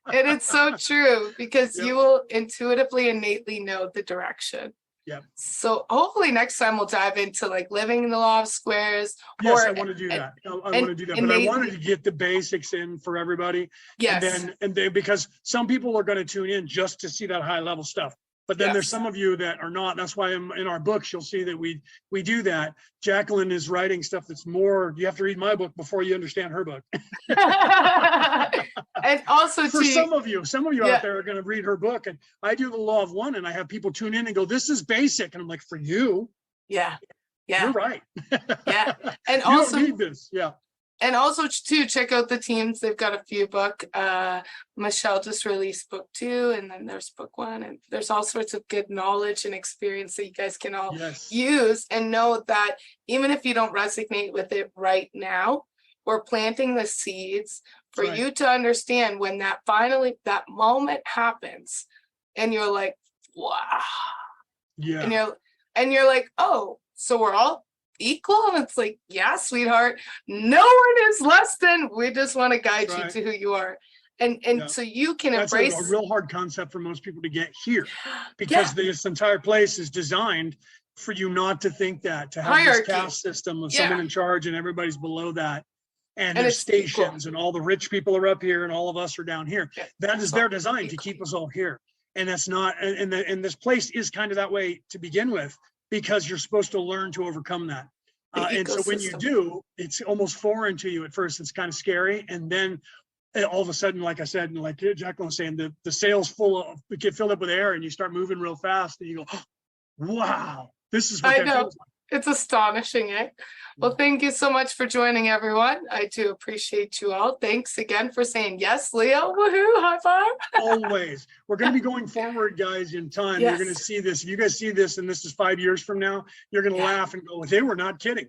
And it's so true, because you will intuitively, innately know the direction. Yeah. So hopefully next time we'll dive into like living in the law of squares. Yes, I want to do that. I want to do that. But I wanted to get the basics in for everybody. Yes. And then because some people are going to tune in just to see that high level stuff. But then there's some of you that are not. That's why in our books, you'll see that we do that. Jacqueline is writing stuff that's more, you have to read my book before you understand her book. And also for some of you out there are going to read her book. And I do the law of one, and I have people tune in and go, this is basic. And I'm like, for you? Yeah. You're right. Yeah. And you also don't need this. Yeah. And also to check out the teams. They've got a few book. Michelle just released book 2, and then there's book 1, and there's all sorts of good knowledge and experience that you guys can all use, and know that even if you don't resonate with it right now, we're planting the seeds for you to understand when that moment happens, and you're like, wow. Yeah. And you're like, oh, so we're all equal? And it's like, yeah, sweetheart, no one is less than. We just want to guide you to who you are, and so you can embrace. That's a real hard concept for most people to get here, because this entire place is designed for you not to think that, to have this caste system of someone in charge and everybody's below that, and there's stations and all the rich people are up here and all of us are down here. That is their design to keep us all here, and that's not. And this place is kind of that way to begin with, because you're supposed to learn to overcome that. And so when you do, it's almost foreign to you at first. It's kind of scary. And then all of a sudden, like I said, and like Jacqueline was saying, the sail's get filled up with air, and you start moving real fast, and you go, oh, wow, this is what that feels like. It's astonishing, eh? Well, thank you so much for joining, everyone. I do appreciate you all. Thanks again for saying yes, Leo. Woohoo, high five. Always. We're going to be going forward, guys, in time. You're going to see this. If you guys see this, and this is 5 years from now, you're going to laugh and go, they were not kidding.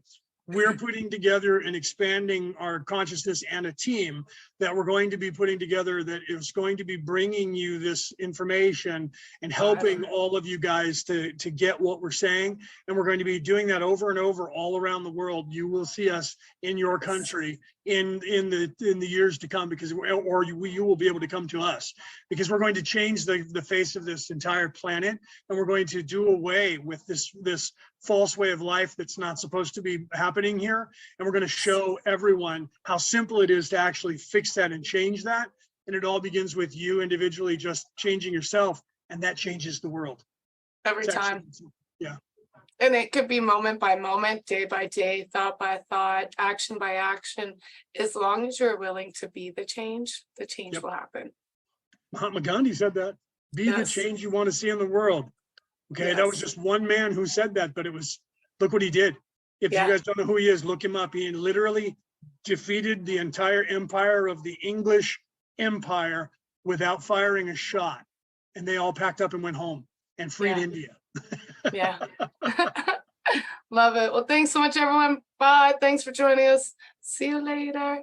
we're putting together and expanding our consciousness and a team that we're going to be putting together that is going to be bringing you this information and helping all of you guys to get what we're saying. And we're going to be doing that over and over all around the world. You will see us in your country in the years to come, because you will be able to come to us, because we're going to change the face of this entire planet, and we're going to do away with this false way of life that's not supposed to be happening here. And we're going to show everyone how simple it is to actually fix that and change that. And it all begins with you individually just changing yourself, and that changes the world. Every time. Yeah. And it could be moment by moment, day by day, thought by thought, action by action. As long as you're willing to be the change will happen. Mahatma Gandhi said that. Be the change you want to see in the world. Okay, that was just one man who said that, but look what he did. If you guys don't know who he is, look him up. He literally defeated the entire empire of the English Empire without firing a shot. And they all packed up and went home and freed India. Yeah. Love it. Well, thanks so much, everyone. Bye. Thanks for joining us. See you later.